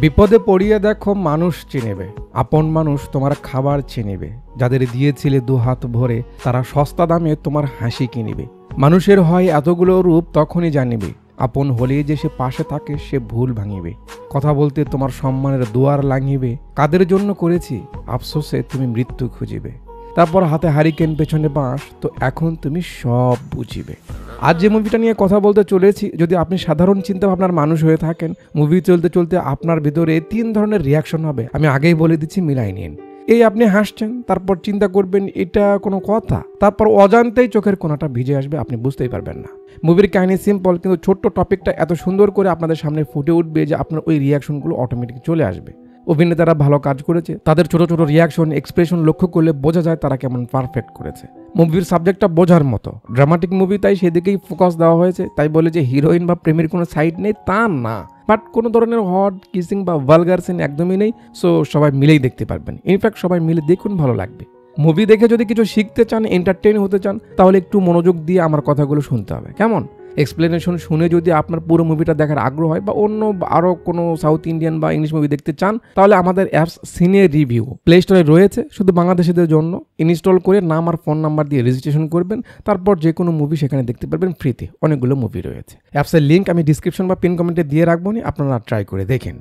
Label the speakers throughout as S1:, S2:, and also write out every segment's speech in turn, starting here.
S1: বিপদে পড়িয়ে দেখো মানুষ চিনিবে, আপন মানুষ তোমার খাবার চিনিবে, যাদের দিয়েছিলে দুহাত ভরে তারা সস্তা দামে তোমার হাসি কিনিবে। মানুষের হয় এতগুলো রূপ তখনই জানিবে, আপন হলেই যে সে পাশে থাকে সে ভুল ভাঙিবে। কথা বলতে তোমার সম্মানের দুয়ার লাঙিবে, কাদের জন্য করেছি আফসোসে তুমি মৃত্যু খুঁজিবে। তারপর হাতে হারিকেন পেছনে বাঁশ, তো এখন তুমি সব বুঝিবে। আজ যে মুভিটা নিয়ে কথা বলতে চলেছি, যদি আপনি সাধারণ চিন্তাভাবনার মানুষ হয়ে থাকেন, মুভি চলতে চলতে আপনার ভিতরে 3 ধরনের রিয়াকশন হবে। আমি আগেই বলে দিচ্ছি, মিলাই নিন। এই আপনি হাসছেন, তারপর চিন্তা করবেন এটা কোনো কথা, তারপর অজান্তেই চোখের কোণাটা ভিজে আসবে, আপনি বুঝতেই পারবেন না। মুভির কাহিনী সিম্পল, কিন্তু ছোট্ট টপিকটা এত সুন্দর করে আপনাদের সামনে ফুটে উঠবে যে আপনার ওই রিয়াকশনগুলো অটোমেটিক চলে আসবে। অভিনেতারা ভালো কাজ করেছে, তাদের ছোট ছোট রিয়াকশন এক্সপ্রেশন লক্ষ্য করলে বোঝা যায় তারা কেমন পারফেক্ট করেছে। মুভির সাবজেক্টটা বোঝার মতো ড্রামাটিক মুভি, তাই সেদিকেই ফোকাস দেওয়া হয়েছে। তাই বলে যে হিরোইন বা প্রেমের কোনো সাইড নেই তা না, বাট কোনো ধরনের হট কিসিং বা ভালগার সিন একদমই নেই। সো সবাই মিলেই দেখতে পারবেন, ইনফ্যাক্ট সবাই মিলে দেখুন, ভালো লাগবে। মুভি দেখে যদি কিছু শিখতে চান, এন্টারটেইন হতে চান, তাহলে একটু মনোযোগ দিয়ে আমার কথাগুলো শুনতে হবে, কেমন? এক্সপ্লেনেশন শুনে যদি আপনার পুরো মুভিটা দেখার আগ্রহ হয় বা অন্য আরও কোনো সাউথ ইন্ডিয়ান বা ইংলিশ মুভি দেখতে চান, তাহলে আমাদের অ্যাপস সিনে রিভিউ প্লে স্টোরে রয়েছে, শুধু বাংলাদেশিদের জন্য। ইনস্টল করে নাম আর ফোন নাম্বার দিয়ে রেজিস্ট্রেশন করবেন, তারপর যে কোনো মুভি সেখানে দেখতে পারবেন ফ্রিতে। অনেকগুলো মুভি রয়েছে। অ্যাপসের লিঙ্ক আমি ডিসক্রিপশন বা পিন কমেন্টে দিয়ে রাখবো, আপনারা ট্রাই করে দেখেন।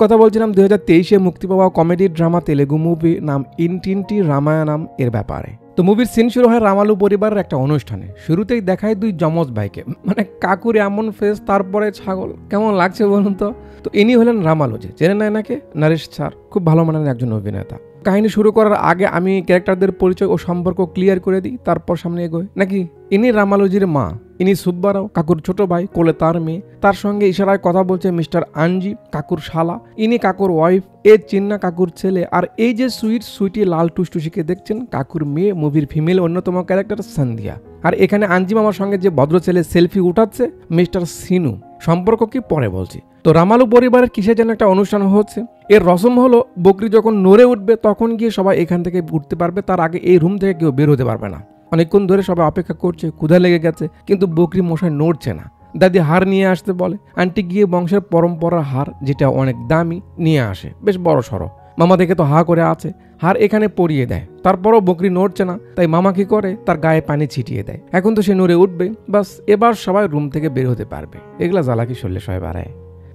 S1: কথা বলছিলাম 2023-এ মুক্তি পাওয়া কমেডি ড্রামা তেলেগু মুভি নাম ইনটিনটি রামায়ণম এর ব্যাপারে। তো মুভির সিন শুরু হয় রামালু পরিবারের একটা অনুষ্ঠানে। শুরুতেই দেখায় 2 যমজ ভাইকে, মানে কাকুর এমন ফেস, তারপরে ছাগল, কেমন লাগছে বলুন তো? তো ইনি হলেন রামালু, যে চেনে না এনাকে, নরেশ স্যার, খুব ভালো মানের একজন অভিনেতা। কাহিনী শুরু করার আগে আমি ক্যারেক্টারদের পরিচয় ও সম্পর্ক ক্লিয়ার করে দিই, তারপর সামনে এগোয় নাকি। ইনি রামালুজির মা, ইনি সুব্বারাও, কাকুর ছোট ভাই, কোলে তার মেয়ে। তার সঙ্গে ইশারায় কথা বলছে মিস্টার আনজি, কাকুর শালা। ইনি কাকুর ওয়াইফ, এ চিন্না কাকুর ছেলে। আর এই যে সুইটি লাল টুসটুসিকে দেখছেন, কাকুর মেয়ে, মুভির ফিমেল অন্যতম ক্যারেক্টার সন্ধ্যা। আর এখানে আনজি মামার সঙ্গে যে ভদ্র ছেলে সেলফি উঠাচ্ছে, মিস্টার সিনু। সম্পর্ক কি পরে বলছি। তো রামালু পরিবারের কিসের যেন একটা অনুষ্ঠান হচ্ছে। এর রসম হলো বকরি যখন নড়ে উঠবে তখন গিয়ে সবাই এখান থেকে উঠতে পারবে, তার আগে এই রুম থেকে কেউ বের হতে পারবে না। অনেকক্ষণ ধরে সবাই অপেক্ষা করছে, ক্ষুধা লেগে গেছে, কিন্তু বকরি মশাই নড়ছে না। দাদি হার নিয়ে আসতে বলে, আন্টি গিয়ে বংশের পরম্পরার হার, যেটা অনেক দামি, নিয়ে আসে, বেশ বড় সড়ো। মামা দেখে তো হা করে আছে, হার এখানে পরিয়ে দেয়। তারপরও বকরি নড়ছে না, তাই মামা কি করে, তার গায়ে পানি ছিটিয়ে দেয়। এখন তো সে নড়ে উঠবে, বাস এবার সবাই রুম থেকে বের হতে পারবে। এগুলা জ্বালাকি শরীরে সবাই বাড়ায়।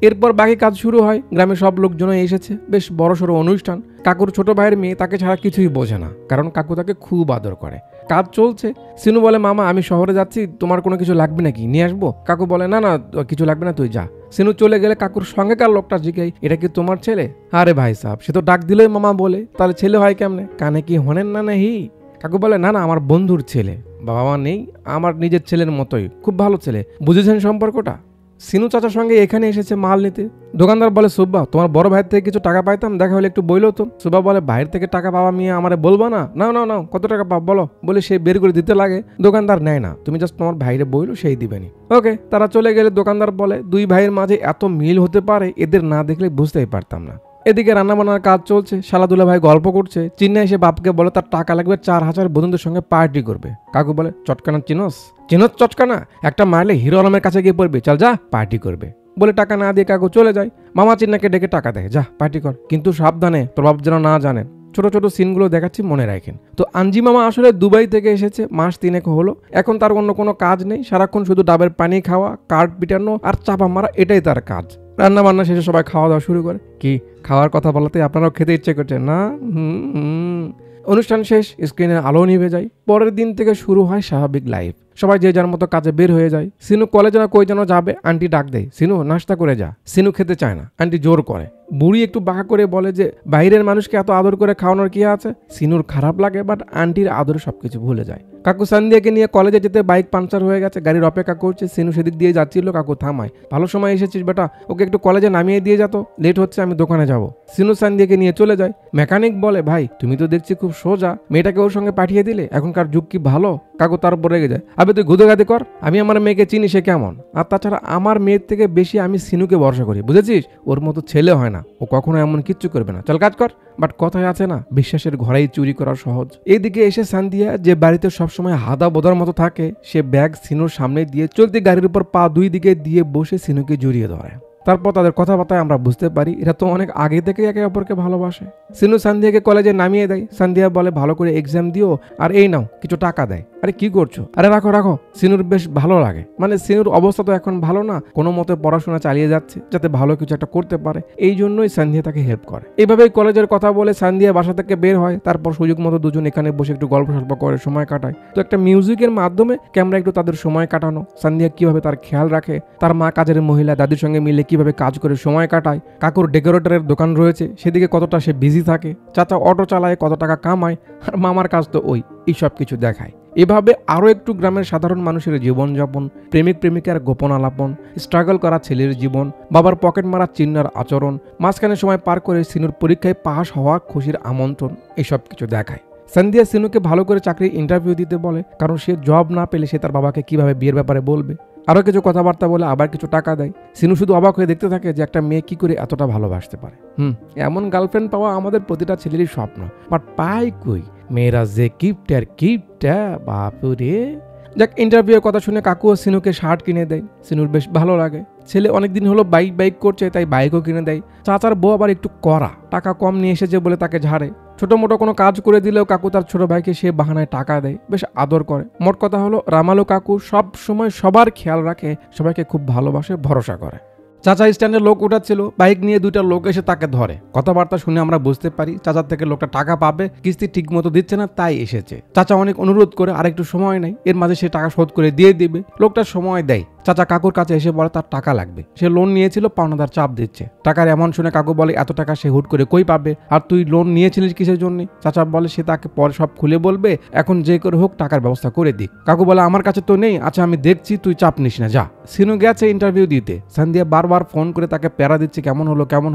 S1: এরপর বাকি কাজ শুরু হয়। গ্রামের সব লোকজন এসেছে, বেশ বড়সড় অনুষ্ঠান। কাকুর ছোট ভাইয়ের মেয়ে তাকে ছাড়া কিছুই বোঝে না, কারণ কাকু তাকে খুব আদর করে। কাজ চলছে। সিনু বলে, মামা আমি শহরে যাচ্ছি, তোমার কোনো কিছু লাগবে নাকি, নিয়ে আসবো? কাকু বলে, না না কিছু লাগবে না, তুই যা। সিনু চলে গেলে কাকুর সঙ্গেকার লোকটা জিজ্ঞাসা, এটা কি তোমার ছেলে? আরে ভাই সাহেব, সে তো ডাক দিলেই মামা বলে, তাহলে ছেলে হয় কেমনে? কানে কি হনেন না হি? কাকু বলে, না না আমার বন্ধুর ছেলে, বাবা মা নেই, আমার নিজের ছেলের মতোই, খুব ভালো ছেলে। বুঝেছেন সম্পর্কটা? সিনু চাচার সঙ্গে এখানে এসেছে মাল নিতে। দোকানদার বলে, সুব্বা তোমার বড় ভাইয়ের থেকে কিছু টাকা পাইতাম, দেখা হলে একটু বইলো তো। সুব্বা বলে, ভাইয়ের থেকে টাকা পাওয়া মেয়ে আমারে বলবো না? নাও নাও নাও, কত টাকা পাও বলো, বলে সে বের করে দিতে লাগে। দোকানদার নেয় না, তুমি জাস্ট তোমার ভাইরে বইলো, সেই দিবেনি। ওকে, তারা চলে গেলে দোকানদার বলে, 2 ভাইয়ের মাঝে এত মিল হতে পারে, এদের না দেখলে বুঝতেই পারতাম না। এদিকে রান্নাবান্নার কাজ চলছে। শালাদুলা ভাই গল্প করছে। চিন্না এসে বাপকে বলে তার টাকা লাগবে 4000 বন্ধুদের সঙ্গে পার্টি করবে। কাকু বলে, চটকানা চিনোস চটকানা, একটা মারলে হিরো আলমের কাছে গিয়ে পড়বে, চল যা পার্টি করবে। বলে টাকা না দিয়ে কাকু চলে যায়। মামা চিন্নাকে ডেকে টাকা দেয়, যা পার্টি কর, কিন্তু সাবধানে, তোর বাপ যেন না জানে। ছোট ছোট সিনগুলো দেখাচ্ছি, মনে রাখেন। তো আনজি মামা আসলে দুবাই থেকে এসেছে, মাস 3 হলো। এখন তার অন্য কোনো কাজ নেই, সারাক্ষণ শুধু ডাবের পানি খাওয়া, কার্ড পিটানো আর চাপা মারা, এটাই তার কাজ। রান্না বান্না শেষে সবাই খাওয়া দাওয়া শুরু করে। কি খাওয়ার কথা বলাতে আপনারাও খেতে ইচ্ছে করছে না? অনুষ্ঠান শেষ, স্ক্রিনের আলো নিভে যায়। পরের দিন থেকে শুরু হয় স্বাভাবিক লাইফ। সবাই যে যার মতো কাজে বের হয়ে যায়। সিনু কলেজে না কই যেন যাবে, আন্টি ডাক দেয়, সিনু নাস্তা করে যা। সিনু খেতে চায় না, আন্টি জোর করে। বুড়ি একটু বাঁকা করে বলে যে, বাইরের মানুষকে এত আদর করে খাওয়ানোর কি আছে? সিনুর খারাপ লাগে, বাট আন্টির আদরে সবকিছু ভুলে যায়। কাকু সন্ধ্যাকে নিয়ে কলেজে যেতে বাইক পাঞ্চার হয়ে গেছে, গাড়ির অপেক্ষা করছে। সিনু সেদিক দিয়ে যাচ্ছিল, কাকু থামায়, ভালো সময় এসেছিস বেটা, ওকে একটু কলেজে নামিয়ে দিয়ে যেত, লেট হচ্ছে, আমি দোকানে যাব। সিনু সন্ধ্যাকে নিয়ে চলে যায়। মেকানিক বলে, ভাই তুমি তো দেখছি খুব সোজা, মেয়েটাকে ওর সঙ্গে পাঠিয়ে দিলে, এখনকার যুগ কি ভালো? কাকু তার উপর রেগে যায়, আবে তুই গুদোগাদি কর, আমি আমার মেয়েকে চিনি, সে কেমন। আর তাছাড়া আমার মেয়ের থেকে বেশি আমি সিনুকে ভরসা করি, বুঝেছিস? ওর মতো ছেলে হয় না, ও কখনো এমন কিচ্ছু করবে না, চল কাজ কর। বাট কথায় আছে না, বিশ্বাসের ঘরেই চুরি করা সহজ। এইদিকে এসে সান্দিয়া, যে বাড়িতে সবসময় হাদা বোধার মতো থাকে, সে ব্যাগ সিনুর সামনে দিয়ে চলতি গাড়ির উপর পা 2 দিকে দিয়ে বসে সিনুকে জড়িয়ে ধরে। তারপর তাদের কথাবার্তায় আমরা বুঝতে পারি এরা তো অনেক আগে থেকে একে অপরকে ভালোবাসে। সিনু সান্ধিয়াকে কলেজে নামিয়ে দেয়। সান্ধিয়া বলে ভালো করে এক্সাম দিও আর এই নাও কিছু টাকা দেয়। আরে কি করছো? আরে রাখো রাখো। সিনুর বেশ ভালো লাগে, মানে সিনুর অবস্থা তো এখন ভালো না, কোনো মতে পড়াশোনা চালিয়ে যাচ্ছে যাতে ভালো কিছু একটা করতে পারে, এই জন্যই সান্ধিয়া তাকে হেল্প করে। এইভাবেই কলেজের কথা বলে সান্ধিয়া বাসা থেকে বের হয়। তারপর সুযোগ মতো দুজন এখানে বসে একটু গল্প সল্প করে সময় কাটায়। তো একটা মিউজিকের মাধ্যমে ক্যামেরা একটু তাদের সময় কাটানো, সান্ধিয়া কিভাবে তার খেয়াল রাখে, তার মা কাজের মহিলা দাদির সঙ্গে মিলে কিভাবে কাজ করে সময় কাটায়, কাকুর ডেকোরেটরের দোকান রয়েছে সেদিকে কতটা সে বিজি থাকে, চাচা অটো চালায় কত টাকা কামায়, আর মামার কাজ তো এইসব কিছু দেখায়। এভাবে আরও একটু গ্রামের সাধারণ মানুষের জীবনযাপন, প্রেমিক প্রেমিকার গোপন আলাপন, স্ট্রাগল করা ছেলের জীবন, বাবার পকেট মারা চিন্নার আচরণ, মাঝখানে সময় পার করে সিনুর পরীক্ষায় পাশ হওয়া খুশির আমন্ত্রণ, এসব কিছু দেখায়। সান্ধিয়া সিনুকে ভালো করে চাকরির ইন্টারভিউ দিতে বলে, কারণ সে জব না পেলে সে তার বাবাকে কিভাবে বিয়ের ব্যাপারে বলবে। আরও কিছু কথাবার্তা বলে আবার কিছু টাকা দেয়। সিনু শুধু অবাক হয়ে দেখতে থাকে যে একটা মেয়ে কি করে এতটা ভালোবাসতে পারে। এমন গার্লফ্রেন্ড পাওয়া আমাদের প্রতিটা ছেলেরই স্বপ্ন, বাট পাই কই? মেয়েরা যে কিপটা বাপুরে। যাক, ইন্টারভিউয়ের কথা শুনে কাকু ও সিনুকে শার্ট কিনে দেয়। সিনুর বেশ ভালো লাগে। ছেলে অনেকদিন হলো বাইক করছে, তাই বাইকও কিনে দেয়। চাচার বউ আবার একটু কড়া, টাকা কম নিয়ে এসেছে বলে তাকে ঝাড়ে। ছোট মোটো কোনো কাজ করে দিলেও কাকু তার ছোট ভাইকে সে বাহানায় টাকা দেয়, বেশ আদর করে। মোট কথা হলো রামালো কাকু সব সময় সবার খেয়াল রাখে, সবাইকে খুব ভালোবাসে, ভরসা করে। চাচা স্ট্যান্ডে লোক উঠাচ্ছিল, বাইক নিয়ে দুইটা লোক এসে তাকে ধরে। কথাবার্তা শুনে আমরা বুঝতে পারি চাচার থেকে লোকটা টাকা পাবে, কিস্তি ঠিক মতো দিচ্ছে না তাই এসেছে। চাচা অনেক অনুরোধ করে আরেকটু সময় নেয়, এর মাঝে সে টাকা শোধ করে দিয়ে দিবে। লোকটা সময় দেয়। চাচা কাকুর কাছে এসে বলে তার টাকা লাগবে, সে লোন নিয়েছিল, পাওনাদার চাপ দিচ্ছে। টাকার এমন শুনে কাকু বলে এত টাকা সে হুট করে কই পাবে, আর তুই লোন নিয়েছিলিস কিসের জন্য? চাচা বলে সে তাকে পরে সব খুলে বলবে, এখন যে করে হোক টাকার ব্যবস্থা করে দিক। কাকু বলে আমার কাছে তো নেই, আচ্ছা আমি দেখছি, তুই চাপ নিস না, যা। সিনু গেছে ইন্টারভিউ দিতে। সান্ধিয়া বারবার ফোন করে তাকে প্যারা দিচ্ছে, কেমন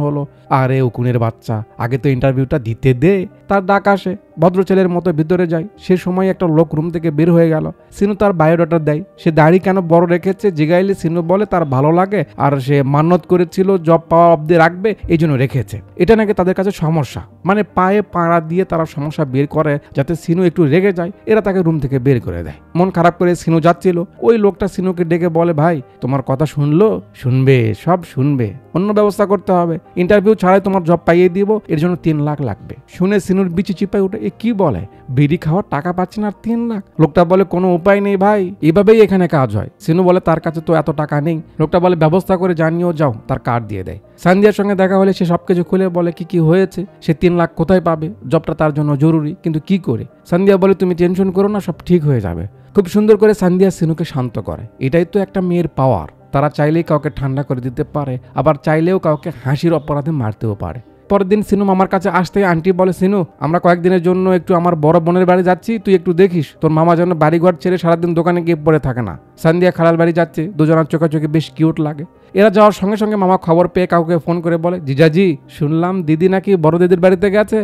S1: হলো। আরে উকুনের বাচ্চা, আগে তো ইন্টারভিউটা দিতে দে। তার ডাক আসে, ভদ্র ছেলের মতো ভিতরে যায়। সে সময় একটা লোক রুম থেকে বের হয়ে গেল। সিনু তার বায়োডাটা দেয়। সে দাড়ি কেন বড় রেখেছে জিগাইলে সিনু বলে তার ভালো লাগে, আর সে মান্যত করেছিল জব পাওয়া অব্দি রাখবে, এই জন্য রেখেছে। এটা নাকি তাদের কাছে সমস্যা, মানে পায়ে পাড়া দিয়ে তারা সমস্যা বের করে যাতে সিনু একটু রেগে যায়। এরা তাকে রুম থেকে বের করে দেয়। মন খারাপ করে সিনু যাচ্ছিল, ওই লোকটা সিনুকে ডেকে বলে, ভাই তোমার কথা শুনলো? শুনবে, সব শুনবে, অন্য ব্যবস্থা করতে হবে। ইন্টারভিউ ছাড়াই তোমার জব পাইয়ে দিব, এর জন্য 3 লাখ লাগবে। শুনে সিনুর বিচি চিপায় উঠে, এ কি বলে? বিড়ি খাওয়ার টাকা পাচ্ছি না আর 3 লাখ? লোকটা বলে কোনো উপায় নেই ভাই, এভাবেই এখানে কাজ হয়। সিনু বলে তার কাছে তো এত টাকা নেই। লোকটা বলে ব্যবস্থা করে জানিয়েও যাও, তার কার্ড দিয়ে দেয়। সান্ধিয়ার সঙ্গে দেখা হলে সে সবকিছু খুলে বলে কি হয়েছে, সে 3 লাখ কোথায় পাবে, জবটা তার জন্য জরুরি, কিন্তু কি করে। সান্ধিয়া বলে তুমি টেনশন করো না, সব ঠিক হয়ে যাবে। খুব সুন্দর করে সান্ধিয়া সিনুকে শান্ত করে। এটাই তো একটা মেয়ের পাওয়ার, তারা চাইলেই কাউকে ঠান্ডা করে দিতে পারে, আবার চাইলেও কাউকে হাসির অপরাধে মারতেও পারে। পরের দিন সিনু মামার কাছে আসতে আন্টি বলে, সিনু আমরা কয়েকদিনের জন্য একটু আমার বড় বোনের বাড়ি যাচ্ছি, তুই একটু দেখিস তোর মামা যেন বাড়িঘর ছেড়ে সারাদিন দোকানে গিয়ে পড়ে থাকে না। সান্ধিয়া খালার বাড়ি যাচ্ছে, দুজনের চোখে বেশ কিউট লাগে। এরা যাওয়ার সঙ্গে সঙ্গে মামা খবর পেয়ে কাউকে ফোন করে বলে, জিজাজি শুনলাম দিদি নাকি বড় দিদির বাড়িতে গেছে।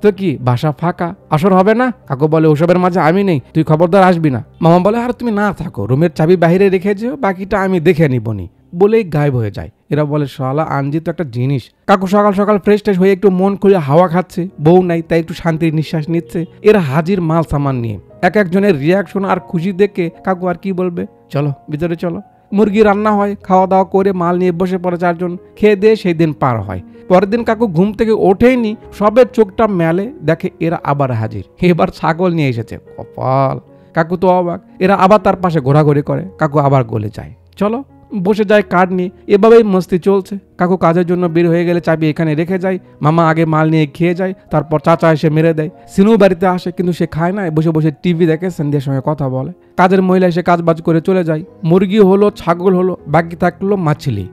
S1: তো কি বাসা ফাঁকা, আসর হবে না? কাকু বলে ওসবের মাঝে আমি নেই, তুই খবরদার আসবি না। মামা বলে আর তুমি না থাকো, রুমের চাবি বাইরে রেখে যেও, বাকিটা আমি দেখে নিবনি, বলেই গায়েব হয়ে যায়। এরা বলে শালা আনজি তো একটা জিনিস। কাকু সকাল সকাল ফ্রেশ ট্রেশ হয়ে একটু মন খুলে হাওয়া খাচ্ছে, বউ নাই তাই একটু শান্তির নিঃশ্বাস নিচ্ছে। এরা হাজির মাল সামান নিয়ে। এক একজনের রিয়াকশন আর খুশি দেখে কাকু আর কি বলবে, চলো ভিতরে চলো। মুরগি রান্না হয়, খাওয়া দাওয়া করে মাল নিয়ে বসে পড়ে 4 জন, খেয়ে দিয়ে সেই দিন পার হয়। পরের দিন কাকু ঘুম থেকে ওঠেইনি, সবের চোখটা মেলে, দেখে এরা আবার হাজির। এবার ছাগল নিয়ে এসেছে, কপাল। কাকু তো অবাক। এরা আবার তার পাশে ঘোরাঘুরি করে, কাকু আবার গলে যায়, চলো বসে যায় কার্ড নিয়ে। এভাবেই মস্তি চলছে। কাকু কাজের জন্য বের হয়ে গেলে চাবি এখানে রেখে যায়, মামা আগে মাল নিয়ে খেয়ে যায়, তারপর চাচা এসে মেরে দেয়। সিনু বাড়িতে আসে, কিন্তু সে খায় না, বসে বসে টিভি দেখে, সান্ধিয়ার সঙ্গে কথা বলে। কাজের মহিলা এসে কাজ বাজ করে চলে যায়। মুরগি হলো, ছাগল হলো, বাকি থাকলো মাছলি।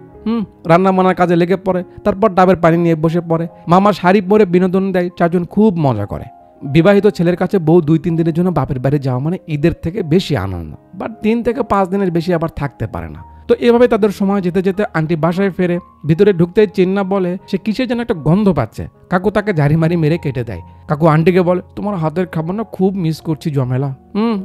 S1: রান্না বান্নার কাজে লেগে পড়ে। তারপর ডাবের পানি নিয়ে বসে পড়ে। মামা শাড়ি পরে বিনোদন দেয়, 4 জন খুব মজা করে। বিবাহিত ছেলের কাছে বউ 2-3 দিনের জন্য বাপের বাড়ি যাওয়া মানে ঈদের থেকে বেশি আনন্দ, বাট 3 থেকে 5 দিনের বেশি আবার থাকতে পারে না। তো এভাবে তাদের সময় যেতে যেতে আন্টি বাসায় ফেরে। ভিতরে ঢুকতেই চিন্না বলে সে কিসের যেন একটা গন্ধ পাচ্ছে। কাকু তাকে ঝাড়ি মারি মেরে কেটে দেয়। কাকু আন্টিকে বলে, তোমার হাতের খাবার না খুব মিস করছি, জমেলা।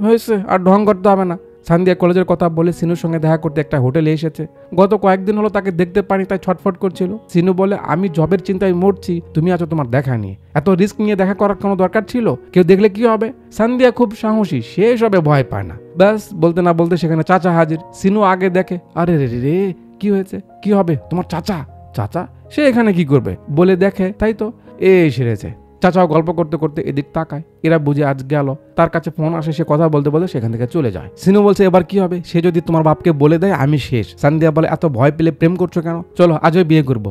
S1: হয়েছে, আর ঢং করতে হবে না। সান্ধিয়া কলেজের কথা বলে সিনুর সঙ্গে দেখা করতে একটা হোটেলে এসেছে। গত কয়েকদিন হলো তাকে দেখতে পারি, তাই ছটফট করছিল। সিনু বলে, আমি জবের চিন্তায় মরছি, তুমি আছো তোমার দেখা নিয়ে, এত রিস্ক নিয়ে দেখা করার কোনো দরকার ছিল? কেউ দেখলে কি হবে? সান্ধিয়া খুব সাহসী, সে সবে ভয় পায় না। ব্যাস বলতে না বলতে সেখানে চাচা হাজির। সিনু আগে দেখে, আরে রে, কি হয়েছে? কি হবে? তোমার চাচা। চাচা? সে এখানে কি করবে বলে দেখে, তাই তো সেরেছে। চাচাও গল্প করতে করতে এদিক তাকায়, এরা বুঝে আজ গেল। তার কাছে ফোন আসে, সে কথা বলতে বলতে সেখান থেকে চলে যায়। সিনু বলছে এবার কি হবে? সে যদি তোমার বাপকে বলে দেয় আমি শেষ। সান্দিয়া বলে এত ভয় পেলে প্রেম করছো কেন? চলো আজই বিয়ে করবো।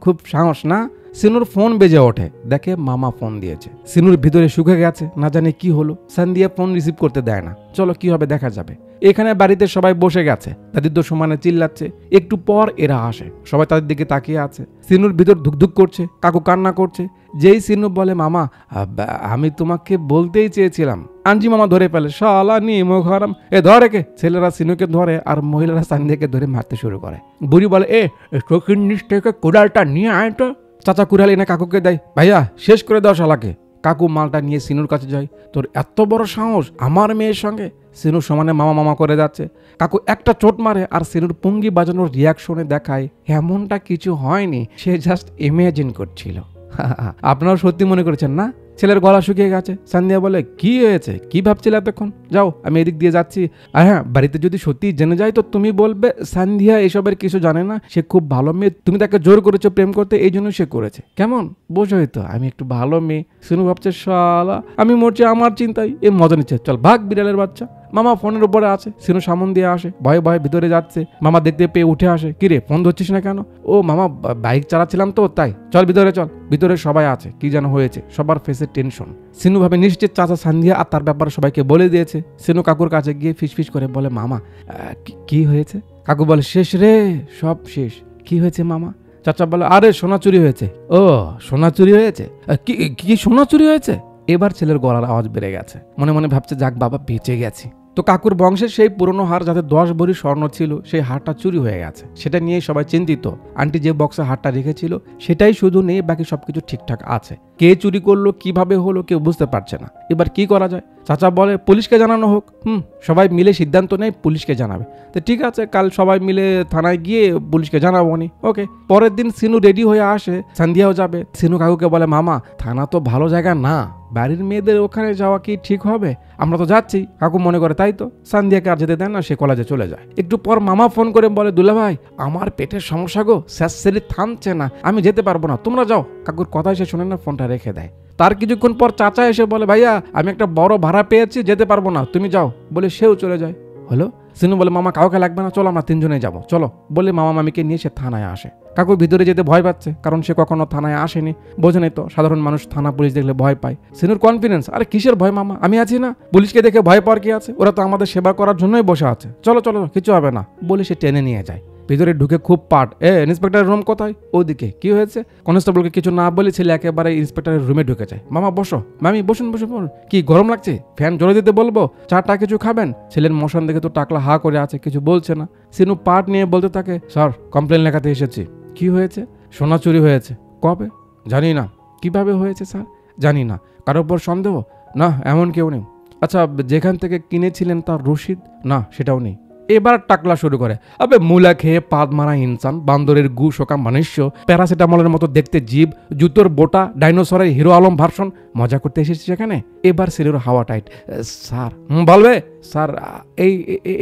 S1: খুব সাহস না? সিনুর ফোন বেজে ওঠে, দেখে মামা ফোন দিয়েছে। সিনুর ভিতরে শুকে গেছে, না জানে কি হলো। সান্দিয়া ফোন রিসিভ করতে দেয় না। চলো কি হবে দেখা যাবে। এখানে বাড়িতে সবাই বসে গেছে, তাদের তো সমানে চিল্লাচ্ছে। একটু পর এরা আসে, সবাই তাদের দিকে তাকিয়ে আছে। সিনুর ভিতর ধুকধুক করছে, কাকু কান্না করছে। যেই সিনু বলে মামা আমি তোমাকে বলতেই চেয়েছিলাম, আনজি মামা ধরে ফেলে, শালা নিমো খারাম, ধরে কে। ছেলেরা সিনুকে ধরে আর মহিলারা সান্দিয়াকে ধরে মারতে শুরু করে। বুড়ি বলে চোখের নিচ থেকে কোদালটা নিয়ে আয় তো। চাচা কুড়াল এনে কাকুকে দেয়, ভাইয়া শেষ করে দাও শালাকে। কাকু মালটা নিয়ে সিনুর কাছে যায়। তোর এত বড় সাহস আমার মেয়ের সঙ্গে? সিনুর সমানে মামা মামা করে যাচ্ছে। কাকু একটা চোট মারে আর সিনুর পুঙ্গি বাজানোর রিয়াকশনে দেখায় এমনটা কিছু হয়নি, সে জাস্ট ইমাজিন করছিল। আপনারা সত্যি মনে করেছেন না? ছেলের গলা শুকিয়ে গেছে। সান্দিয়া বলে কি হয়েছে? কি ভাবছিলে এতক্ষণ? যাও আমি এদিক দিয়ে যাচ্ছি। আর হ্যাঁ, বাড়িতে যদি সত্যি জেনে যায় তো তুমি বলবে সান্দিয়া এসবের কিছু জানে না, সে খুব ভালো মেয়ে, তুমি তাকে জোর করেছো প্রেম করতে, এই জন্য সে করেছে। কেমন বোঝোই তো আমি একটু ভালো মেয়ে। সিনু ভাবছে শালা আমি মরছি আমার চিন্তায়, এ মজা নিচ্ছে। চল ভাগ বিড়ালের বাচ্চা। মামা ফোনের উপরে আছে, সিনু সামন দিয়ে আসে, ভয়ে ভয়ে ভিতরে যাচ্ছে। মামা দেখতে পেয়ে উঠে আসে, কিরে ফোন ধরছিস না কেন? ও মামা বাইক চালাচ্ছিলাম তো তাই। চল ভিতরে চল। ভিতরে সবাই আছে, কি যেন হয়েছে, সবার ফেসে টেনশন। সিনু ভাবে নিশ্চিত চাচা সান্দিয়া আর তার ব্যাপারে সবাইকে বলে দিয়েছে। সিনু কাকুর কাছে গিয়ে ফিসফিস করে বলে মামা কি হয়েছে? কাকু বলে শেষ রে, সব শেষ। কি হয়েছে মামা? চাচা বলে আরে সোনা চুরি হয়েছে। ও সোনা চুরি হয়েছে? কি সোনা চুরি হয়েছে? এবার ছেলের গলার আওয়াজ বেড়ে গেছে। মনে মনে ভাবছে যাক বাবা বেঁচে গেছি। তো কাকুর বংশের সেই পুরনো হার, যাতে 10 ভরি স্বর্ণ ছিল, সেই হারটা চুরি হয়ে গেছে। সেটা নিয়ে সবাই চিন্তিত। আন্টি যে বক্সে হারটা রেখেছিল সেটাই শুধু নেই, বাকি সবকিছু ঠিকঠাক আছে। কে চুরি করলো, কিভাবে হলো, কেউ বুঝতে পারছে না। এবার কি করা যায়? চাচা বলে পুলিশকে জানানো হোক। সবাই মিলে সিদ্ধান্ত নেয় পুলিশকে জানাবে। তো ঠিক আছে, কাল সবাই মিলে থানায় গিয়ে পুলিশকে জানাবো নি। ওকে। পরের দিন সিনু রেডি হয়ে আসে, সান্দিয়াও যাবে। সিনু কাকুকে বলে মামা থানা তো ভালো জায়গা না, বাড়ির মেয়েদের ওখানে যাওয়া কি ঠিক হবে? আমরা তো যাচ্ছি। কাকু মনে করে তাই তো। সান্দিয়াকে আর যেতে দেন না, সে কলেজে চলে যায়। একটু পর মামা ফোন করে বলে দুলা ভাই আমার পেটের সমস্যা গো, স্যাঁতসেলি থামছে না, আমি যেতে পারবো না, তোমরা যাও। কাকুর কথাই সে শুনে না, ফোনটা রেখে দেয়। তার কিছুক্ষণ পর চাচা এসে বলে ভাইয়া আমি একটা বড় ভাড়া পেয়েছি, যেতে পারবো না, তুমি যাও, বলে সেও চলে যায়। হলো। সিনু বলে মামা কাউকে লাগবে না, চলো আমরা 3 জনে যাবো, চলো, বলে মামা মামিকে নিয়ে সে থানায় আসে। কাকু ভিতরে যেতে ভয় পাচ্ছে, কারণ সে কখনো থানায় আসেনি। বোঝেনি তো সাধারণ মানুষ থানা পুলিশ দেখলে ভয় পায়। সিনুর কনফিডেন্স, আরে কিসের ভয় মামা, আমি আছি না, পুলিশকে দেখে ভয় পাওয়ার কি আছে, ওরা তো আমাদের সেবা করার জন্যই বসে আছে, চলো চলো কিছু হবে না, বলে সে টেনে নিয়ে যায়। ভিতরে ঢুকে খুব পাট, ইন্সপেক্টরের রুম কোথায়? ওদিকে। কি হয়েছে? কনস্টেবলকে কিছু না বলে ছেলে একেবারে ইন্সপেক্টরের রুমে ঢুকে যায়। মামা বসো। মামি বসুন বসুন বলুন। কি গরম লাগছে? ফ্যান জোরে দিতে বলবো? চাটা কিছু খাবেন? ছেলের মোশন দেখে তো টাকলা হা করে আছে, কিছু বলছে না। সিনু পাট নিয়ে বলতে থাকে স্যার কমপ্লেন লেখাতে এসেছি। কি হয়েছে? সোনা চুরি হয়েছে। কবে? জানি না। কিভাবে হয়েছে স্যার? জানি না। কারোর উপর সন্দেহ? না, এমন কেউ নেই। আচ্ছা যেখান থেকে কিনেছিলেন তার রসিদ? না, সেটাও নেই। এবার টাকলা শুরু করে, আবে মুলা খেয়ে পাদ মারা ইনসান, বান্দরের গু শোকা মনুষ্য, প্যারাসিটামলের মতো দেখতে জীব, জুতোর বোটা, ডাইনোসরের হিরো আলম ভার্সন, মজা করতে এসেছি সেখানে। এবার সিলের হাওয়া টাইট। স্যার বলবে স্যার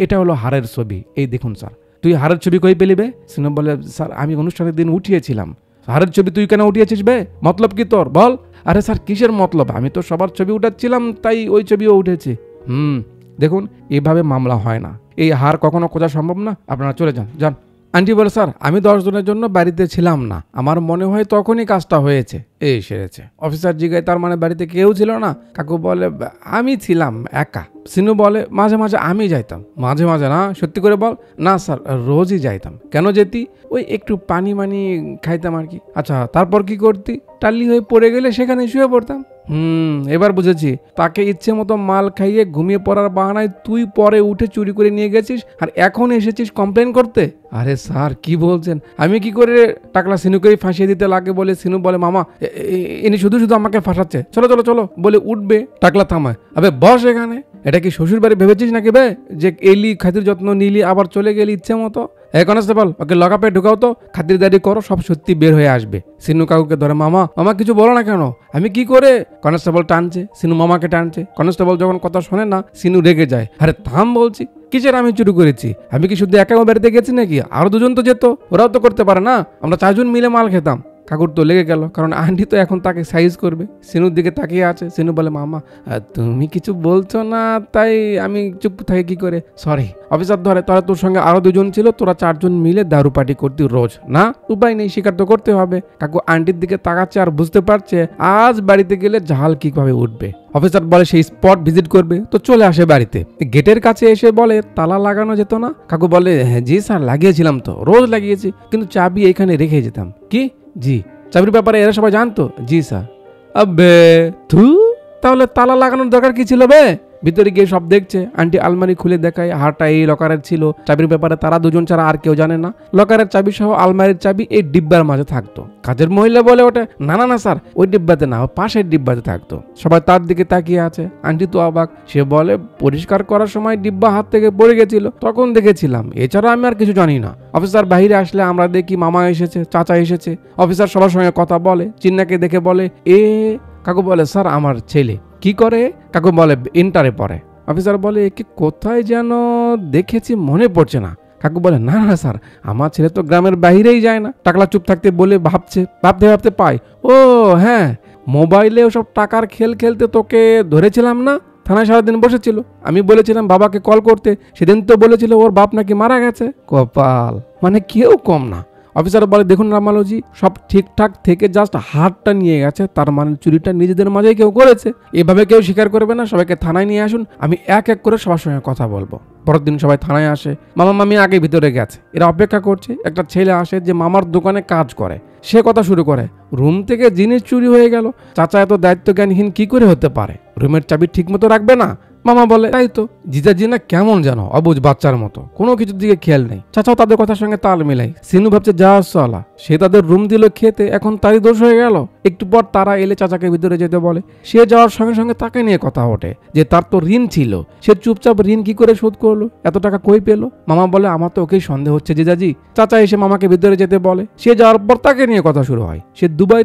S1: এটা হলো হারের ছবি, এই দেখুন স্যার। তুই হারের ছবি কই পেলিবে? সিনো বলে স্যার আমি অনুষ্ঠানের দিন উঠিয়েছিলাম। হারের ছবি তুই কেন উঠিয়েছিস বে? মতলব কি তোর বল? আরে স্যার কিসের মতলব, আমি তো সবার ছবি উঠাচ্ছিলাম, তাই ওই ছবিও উঠেছি। দেখুন এভাবে মামলা হয় না, এই হার কখনো খোঁজা সম্ভব না, আপনারা চলে যান যান। আন্টি বলে স্যার আমি 10 জনের জন্য বাড়িতে ছিলাম না, আমার মনে হয় তখনই কাজটা হয়েছে। এই সেরেছে। অফিসার জিগায় তার মানে বাড়িতে কেউ ছিল না? কাকু বলে আমি ছিলাম একা। সিনু বলে মাঝে মাঝে আমি যাইতাম। মাঝে মাঝে না, সত্যি করে বল। না স্যার রোজই যাইতাম। কেন যেতি? ওই একটু পানি মানি খাইতাম আর কি। আচ্ছা তারপর কি করতি? টাল্লি হয়ে পড়ে গেলে সেখানে শুয়ে পড়তাম। এবার বুঝেছি, তাকে ইচ্ছে মতো মাল খাইয়ে ঘুমিয়ে পড়ার বাহানায় তুই পরে উঠে চুরি করে নিয়ে গেছিস আর এখন এসেছিস কমপ্লেন করতে? আরে স্যার কি বলছেন, আমি কি করে? টাকলা সিনুকেই ফাঁসিয়ে দিতে লাগে বলে সিনু বলে মামা ইনি শুধু শুধু আমাকে ফাঁসাচ্ছে, চলো চলো চলো, বলে উঠবে। টাকলা থামায়, আবে বস এখানে। এটা কি শ্বশুর বাড়ি ভেবেছিস নাকি বে, যে এলি খাতির যত্ন নিলি আবার চলে গেলি ইচ্ছে মতো? কনস্টেবল ওকে লকআপে ঢুকাও তো, খাতিরদারি করো, সব সত্যি বের হয়ে আসবে। সিনু কাকুকে ধরে, মামা মামা কিছু বলো না কেন? আমি কি করে? কনস্টেবল টানছে, সিনু মামাকে টানছে। কনস্টেবল যখন কথা শোনে না সিনু রেগে যায়, আরে থাম বলছি। কিসের আমি চুরি করেছি? আমি কি শুধু একা বাড়িতে গেছি নাকি? আরো দুজন তো যেত, ওরাও তো করতে পারে না? আমরা 4 জন মিলে মাল খেতাম। কাকুর তো লেগে গেল, কারণ আন্টি তো এখন তাকে সাইজ করবে। সিনুর দিকে তাকিয়ে আছে। সিনু বলে, মামা তুমি কিছু বলছো না, তাই আমি চুপ থাকি কি করে? সরি। অফিসার ধরে, তোরা তোর সঙ্গে আরো 2 জন ছিল, তোরা 4 জন মিলে দারু পার্টি করতি রোজ না? উপায় নেই, স্বীকার তো করতে হবে। কাকু আন্টির দিকে তাকাচ্ছে আর বুঝতে পারছে আজ বাড়িতে গেলে ঝাল কিভাবে উঠবে। অফিসার বলে সেই স্পট ভিজিট করবে, তো চলে আসে বাড়িতে। গেটের কাছে এসে বলে, তালা লাগানো যেত না? কাকু বলে, হ্যাঁ জি স্যার, লাগিয়েছিলাম তো, রোজ লাগিয়েছি, কিন্তু চাবি এখানে রেখে যেতাম। কি? জি। চাবির ব্যাপারে এরা সবাই জানতো? জি স্যার। আবে থু, তাহলে তালা লাগানোর দরকার কি ছিল বে? ভিতরে গিয়ে সব দেখছে। আন্টি আলমারি খুলে দেখায়, হারটা এই লকারের ছিল। চাবির ব্যাপারে তারা 2 জন ছাড়া আর কেউ জানে না। লকারের চাবি সহ আলমারির চাবি এই ডিব্বার মাঝে থাকতো। কাজের মহিলা বলে ওটা, না না না স্যার, ওই ডিব্বাতে না, পাশের ডিব্বাতে থাকতো। সবাই তার দিকে তাকিয়ে আছে। আন্টি তো অবাক। সে বলে, পরিষ্কার করার সময় ডিব্বা হাত থেকে পড়ে গেছিল, তখন দেখেছিলাম, এছাড়া আমি আর কিছু জানি না। অফিসার বাইরে আসলে আমরা দেখি মামা এসেছে, চাচা এসেছে। অফিসার সবার সঙ্গে কথা বলে। চিন্নাকে দেখে বলে, এ? কাকু বলে, স্যার আমার ছেলে। কি করে? কাকু বলে, ইন্টারে পড়ে। অফিসার বলে, একে কোথায় যেন দেখেছি, মনে পড়ছে না। কাকু বলে, না না স্যার, আমার ছেলে তো গ্রামের বাইরেই যায় না। টাকলা চুপ থাকতে বলে ভাবতে ভাবতে পায়, ও হ্যাঁ, মোবাইলে ওসব টাকার খেল খেলতে তোকে ধরেছিলাম না? থানায় সারাদিন বসেছিল, আমি বলেছিলাম বাবাকে কল করতে, সেদিন তো বলেছিল ওর বাপ নাকি মারা গেছে। কপাল, মানে কেউ কম না। অফিসার বলে, দেখুন রামালোজি, সব ঠিকঠাক থেকে জাস্ট হাতটা নিয়ে গেছে, তার মানে চুরিটা নিজেদের মাঝেই কেউ করেছে। এভাবে কেউ স্বীকার করবে না। সবাইকে থানায় নিয়ে আসুন, আমি এক এক করে সবার সঙ্গে কথা বলবো। পরের দিন সবাই থানায় আসে। মামা মামি আগে ভিতরে গেছে, এরা অপেক্ষা করছে। একটা ছেলে আসে যে মামার দোকানে কাজ করে। সে কথা শুরু করে, রুম থেকে জিনিস চুরি হয়ে গেল, চাচা এত দায়িত্ব জ্ঞানহীন কি করে হতে পারে? রুমের চাবি ঠিক মতো রাখবে না? মামা বলে, তাই তো, জিজাজি না কেমন জানো, অবুঝ বাচ্চার মতো, কোনো কিছুর দিকে খেয়াল নেই। চাচাও তাদের কথার সঙ্গে তাল মিলাই। সিনু ভাবছে যা চলা, সে তাদের রুম দিল খেতে, এখন তারই দোষ হয়ে গেল। একটু পর তারা এলে চাচাকে ভিতরে যেতে বলে। সে যাওয়ার সঙ্গে সঙ্গে তাকে নিয়ে কথা ওঠে যে তার তো ঋণ ছিল, সে চুপচাপ ঋণ কি করে শোধ করলো, এত টাকা কই পেলো? মামা বলে, আমার তো ওকেই সন্দেহ হচ্ছে জিজাজি। চাচা এসে মামাকে ভিতরে যেতে বলে। সে যাওয়ার পর তাকে নিয়ে কথা শুরু হয়। সে দুবাই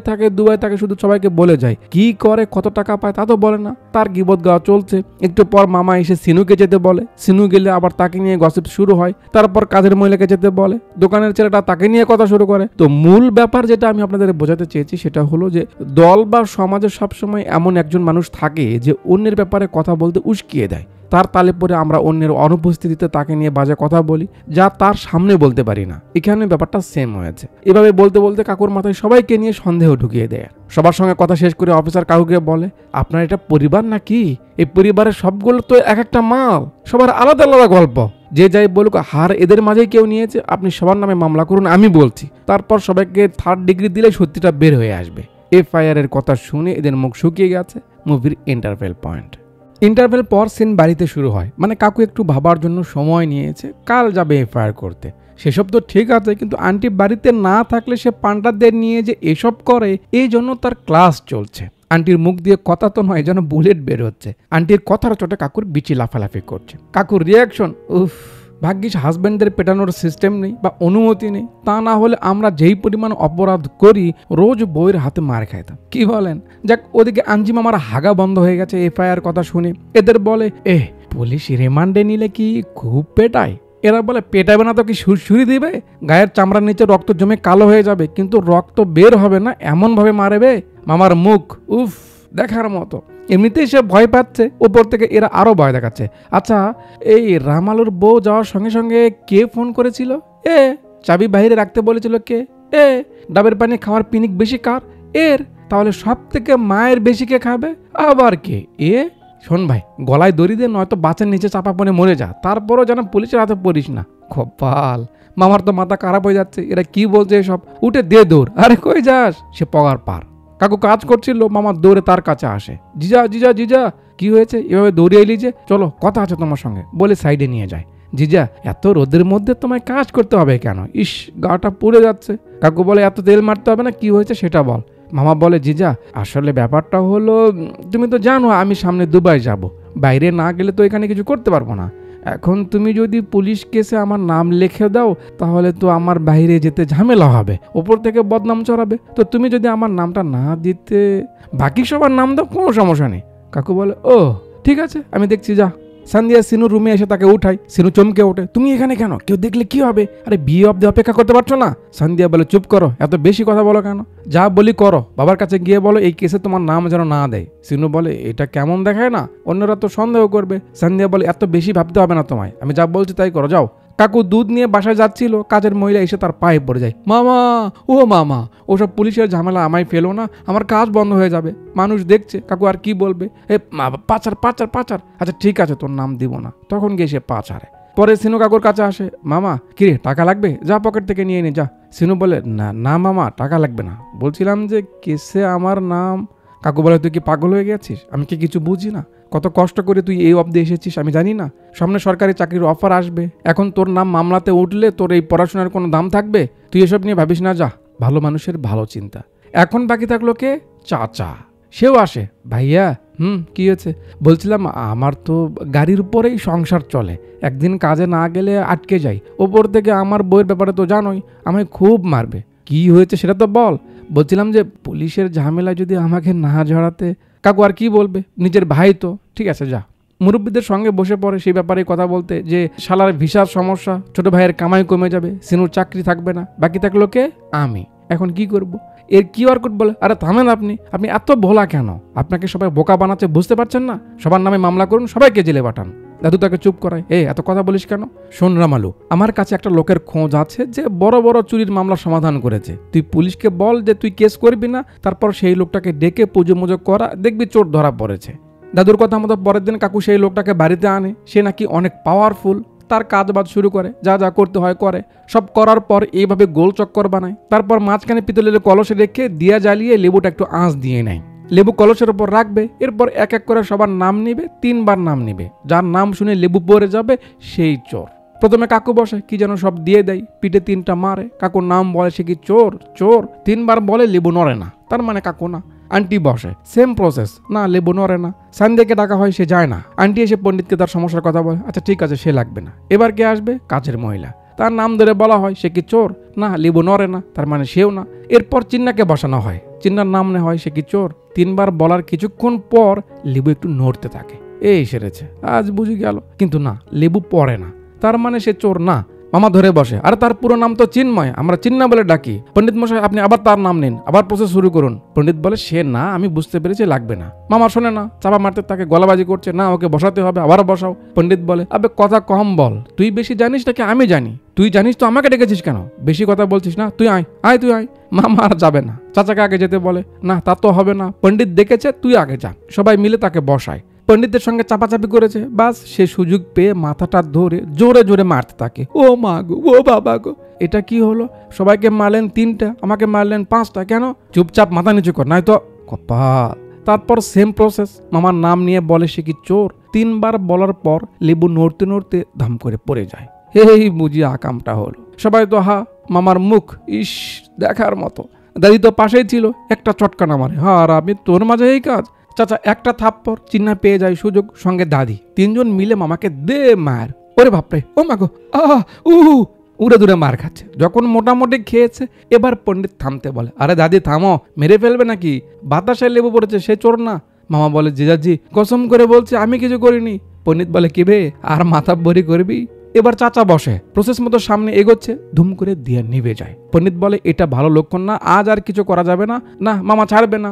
S1: থাকে শুধু সবাইকে বলে যায়, কি করে কত টাকা পায় তা তো বলে না। তার গিবত গাওয়া চলছে। একটু পর মামা এসে সিনুকে যেতে বলে। সিনু গেলে আবার তাকে নিয়ে গসিপ শুরু হয়। তারপর কাজের মহিলাকে যেতে বলে। দোকানের ছেলেটা তাকে নিয়ে কথা শুরু করে। তো মূল ব্যাপার যেটা আমি আপনাদের বোঝাতে চেয়েছি সেটা হলো যে দল বা সমাজে সবসময় এমন একজন মানুষ থাকে যে অন্যের ব্যাপারে কথা বলতে উস্কিয়ে দেয়। তার তালে পরে আমরা অন্যের অনুপস্থিতিতে তাকে নিয়ে বাজে কথা বলি, যা তার সামনে বলতে পারি না। এখানে ব্যাপারটা সেম হয়েছে। এভাবে বলতে বলতে কাকুর মাথায় সবাইকে নিয়ে সন্দেহ ঢুকিয়ে দেয়। সবার সঙ্গে কথা শেষ করে অফিসার কাকুকে বলে, আপনার এটা পরিবার নাকি? এই পরিবারের সবগুলো তো এক একটা মাল, সবার আলাদা আলাদা গল্প। যে যাই বলুক, হার এদের মাঝেই কেউ নিয়েছে। আপনি সবার নামে মামলা করুন, আমি বলছি। তারপর সবাইকে 3rd ডিগ্রি দিলে সত্যিটা বের হয়ে আসবে। FIR এর কথা শুনে এদের মুখ শুকিয়ে গেছে। মুভির ইন্টারভেল পয়েন্ট। ইন্টারভেল পর সিন বাড়িতে শুরু হয়। মানে কাকু একটু ভাবার জন্য সময় নিয়েছে, কাল যাবে FIR করতে। সেসব তো ঠিক আছে, কিন্তু আন্টি বাড়িতে না থাকলে সে পান্ডাদের নিয়ে যে এসব করে, এই জন্য তার ক্লাস চলছে। আন্টির মুখ দিয়ে কথা তো নয়, যেন বুলেট বের হচ্ছে। আন্টির কথার চোটে কাকুর বিচি লাফালাফি করছে। কাকুর রিয়াকশন, উফ, ভাগ্যিস হাজব্যান্ডদের পেটানোর সিস্টেম নেই বা অনুমতি নেই, তা না হলে আমরা যেই পরিমাণ অপরাধ করি রোজ বইয়ের হাতে মার খাইতাম। কি বলেন? যাক, ওদিকে আঞ্জি মামার হাগা বন্ধ হয়ে গেছে FIR কথা শুনে। এদের বলে, পুলিশ রিমান্ডে নিলে কি খুব পেটায়? এরা বলে, পেটাবে না তো কি সুরসুরি দিবে? গায়ের চামড়ার নিচে রক্ত জমে কালো হয়ে যাবে, কিন্তু রক্ত বের হবে না, এমন ভাবে মারবে। মামার মুখ, উফ, দেখার মতো। এমনিতেই সে ভয় পাচ্ছে, উপর থেকে এরা আরো ভয় দেখাচ্ছে। আচ্ছা, এই রামালুর বউ যাওয়ার সঙ্গে সঙ্গে কে ফোন করেছিল? চাবি বাইরে রাখতে বলেছিল কে? ডাবের পানি খাওয়ার পিনিক বেশি কার? এর। তাহলে সব থেকে মায়ের বেশি কে খাবে? আবার কে? শোন ভাই, গলায় দড়ি দিয়ে নয়তো বাচ্চার নিচে চাপা পড়ে মরে যা, তারপরও যেন পুলিশের হাতে পড়িস না। কপাল। মামার তো মাথা খারাপ হয়ে যাচ্ছে, এরা কি বলছে সব। উঠে দে দৌড়। আরে কই যাস? সে পগার পার। কাকু কাজ করছিল, মামা দৌড়ে তার কাছে আসে। জিজা জিজা জিজা, কি হয়েছে? এভাবে দৌড়ে এলি যে? চলো, কথা আছে তোমার সঙ্গে, বলে সাইডে নিয়ে যায়। জিজা, এত রোদের মধ্যে তোমায় কাজ করতে হবে কেন? ইস, গাটা পুড়ে যাচ্ছে। কাকু বলে, এত তেল মারতে হবে না, কি হয়েছে সেটা বল। মামা বলে, জিজা, আসলে ব্যাপারটা হলো, তুমি তো জানো আমি সামনে দুবাই যাব, বাইরে না গেলে তো এখানে কিছু করতে পারবো না। এখন তুমি যদি পুলিশ কেসে আমার নাম লিখে দাও, তাহলে তো আমার বাইরে যেতে ঝামেলা হবে, ওপর থেকে বদনাম চড়াবে। তো তুমি যদি আমার নামটা না দিতে বাকি সবার নাম দাও, কোনো সমস্যা নেই। কাকু বলে, ও ঠিক আছে, আমি দেখছি, যা। সান্দিয়া সিনুর রুমে এসে তাকে উঠায়। সিনু চমকে ওঠে, তুমি এখানে কেন? কেউ দেখলে কি হবে? আরে বিয়ে অব্দি অপেক্ষা করতে পারছো না? সান্দিয়া বলে, চুপ করো, এত বেশি কথা বলো কেন? যা বলি করো, বাবার কাছে গিয়ে বলো এই কেসে তোমার নাম যেন না দেয়। সিনু বলে, এটা কেমন দেখায় না, অন্যরা তো সন্দেহ করবে। সান্দিয়া বলে, এত বেশি ভাবতে হবে না তোমায়, আমি যা বলছি তাই করো, যাও। কাকু দুধ নিয়ে বাসায় যাচ্ছিল, কাজের মহিলা এসে তার পায়ে পড়ে যায়। মামা, ও মামা, ওসব পুলিশের ঝামেলা আমায় ফেলো না, আমার কাজ বন্ধ হয়ে যাবে, মানুষ দেখছে। কাকু আর কি বলবে? পাচার পাচার পাচার। আচ্ছা ঠিক আছে, তোর নাম দিব না। তখন গিয়ে সে পাচারে। পরে সিনু কাকুর কাছে আসে, মামা কিরে টাকা লাগবে? যা পকেট থেকে নিয়ে নে যা। সিনু বলে, না না মামা, টাকা লাগবে না, বলছিলাম যে কেসে আমার নাম। কাকু বলে, তুই কি পাগল হয়ে গেছিস? আমি কি কিছু বুঝি না? কত কষ্ট করে তুই এই অবধি এসেছিস আমি জানি না? সামনে সরকারি চাকরির অফার আসবে, এখন তোর নাম মামলাতে উঠলে তোর এই পড়াশোনার কোনো দাম থাকবে? তুই এসব নিয়ে ভাবিস না, যা। ভালো মানুষের ভালো চিন্তা। এখন বাকি থাকলো কে? চাচা। সেও আসে। ভাইয়া, কি হয়েছে? বলছিলাম আমার তো গাড়ির উপরেই সংসার চলে, একদিন কাজে না গেলে আটকে যাই। ওপর থেকে আমার বইয়ের ব্যাপারে তো জানোই, আমায় খুব মারবে। কি হয়েছে সেটা তো বল। বলছিলাম যে পুলিশের ঝামেলা যদি আমাকে না জড়াতে। কাকু আর কি বলবে, নিজের ভাই তো। ঠিক আছে যা। মুরব্বীদের সঙ্গে বসে পড়ে সেই ব্যাপারে কথা বলতে, যে শালার ভিসার সমস্যা, ছোট ভাইয়ের কামাই কমে যাবে, সিনুর চাকরি থাকবে না, বাকি থাকলো কে? আমি। এখন কি করব? এর কিউআর কোড বলে। আরে থামেন, আপনি এত ভোলা কেন? আপনাকে সবাই বোকা বানাচ্ছে, বুঝতে পারছেন না? সবার নামে মামলা করুন, সবাইকে জেলে পাঠান। দাদু তাকে চুপ করায়, এত কথা বলিস কেন? শোন রামালু, আমার কাছে একটা লোকের খোঁজ আছে যে বড় বড় চুরির মামলা সমাধান করেছে। তুই পুলিশকে বল যে তুই কেস করবি না, তারপর সেই লোকটাকে ডেকে পুজো মুজো করা, দেখবি চোর ধরা পড়েছে। দাদুর কথা মতো পরের দিন কাকু সেই লোকটাকে বাড়িতে আনে। সে নাকি অনেক পাওয়ারফুল। তার কাজ বাজ শুরু করে, যা যা করতে হয় করে। সব করার পর এইভাবে গোল চক্কর বানায়। তারপর মাঝখানে পিতলের কলসে রেখে দিয়া জ্বালিয়ে লেবুটা একটু আঁচ দিয়ে নেয়। লেবু কলসের উপর রাখবে, এরপর এক এক করে সবার নাম নিবে, 3 বার নাম নিবে। যার নাম শুনে লেবু পড়ে যাবে সেই চোর। প্রথমে কাকু বসে, কি যেন সব দিয়ে দেয়, পিঠে 3টা মারে। কাকুর নাম বলে, সে কি চোর চোর 3 বার বলে, লেবু নড়ে না, তার মানে কাকু না। আন্টি বসে, সেম প্রসেস, না লেবু নড়ে না। সান্ধ্যেকে ডাকা হয়, সে যায় না। আন্টি এসে পণ্ডিতকে তার সমস্যার কথা বলে, আচ্ছা ঠিক আছে সে লাগবে না। এবার কে আসবে? কাজের মহিলা। তার নাম ধরে বলা হয়, সে কি চোর? না লেবু নড়ে না, তার মানে সেও না। এরপর চিন্নাকে বসানো হয়, চিন্নার নাম নেওয়া হয়, সে কি চোর? 3 বার বলার কিছুক্ষণ পর লেবু একটু নড়তে থাকে। এই সেরেছে, আজ বুঝি গেল। কিন্তু না, লেবু পড়ে না, তার মানে সে চোর না। মামা ধরে বসে, আরে তার পুরো নাম তো চিন্ময়, আমরা চিন্না বলে ডাকি। পণ্ডিত মশাই আপনি আবার তার নাম নিন, আবার প্রসেস শুরু করুন। পণ্ডিত বলে, সে না, আমি বুঝতে পেরেছি, লাগবে না। মামা শোনে না, চাপা মারতে তাকে গলাবাজি করছে, না ওকে বসাতে হবে, আবার বসাও। পণ্ডিত বলে, আবে কথা কম বল, তুই বেশি জানিস নাকি আমি জানি? তুই জানিস তো আমাকে ডেকেছিস কেন? বেশি কথা বলছিস না, তুই আয় তুই আয়। মামা আর যাবে না, চাচাকে আগে যেতে বলে। না তা তো হবে না, পণ্ডিত ডেকেছে, তুই আগে যা। সবাই মিলে তাকে বসায়। পণ্ডিতের সঙ্গে চাপাচাপি করেছে, বাস সে সুযোগ পেয়ে মাথাটা ধরে জোরে জোরে মারতে থাকে। ও মা গো, ও বাবা গো, এটা কি হলো? সবাইকে মারলেন 3টা, আমাকে মারলেন 5টা, কেন? চুপচাপ মাথা নিচু কর, নাই তো কপাল। তারপর সেম প্রসেস, মামার নাম নিয়ে বলে, সে কি চোর? 3 বার বলার পর লেবু নড়তে নড়তে ধাম করে পড়ে যায়। এই বুঝি আকামটা হলো। সবাই তো মামার মুখ ইস দেখার মতো। দাদি তো পাশেই ছিল, একটা চটকানা মারে, আর আমি তোর মাঝে এই কাজ। চাচা একটা থাপ্পড়, চিন্না পেয়ে যায় সুযোগ, সঙ্গে দাদি, 3 জন মিলে মামাকে দে মার। ওরে বাপরে, ও মাগো, উড়ে দূরে মার খাচ্ছে। যখন মোটামুটি খেয়েছে, এবার পণ্ডিত থামতে বলে, আরে দাদি থামো, মেরে ফেলবে নাকি? বাতাসে লেবু পড়েছে, সে চোর না। মামা বলে, জিজাজি কসম করে বলছি আমি কিছু করিনি। পণ্ডিত বলে, কি বে আর মাথা বড়ি করবি? এবার চাচা বসে, প্রসেস মতো সামনে এগোচ্ছে, ধুম করে দিয়ে নিভে যায়। পণ্ডিত বলে, এটা ভালো লক্ষণ না, আজ আর কিছু করা যাবে না। না মামা ছাড়বে না।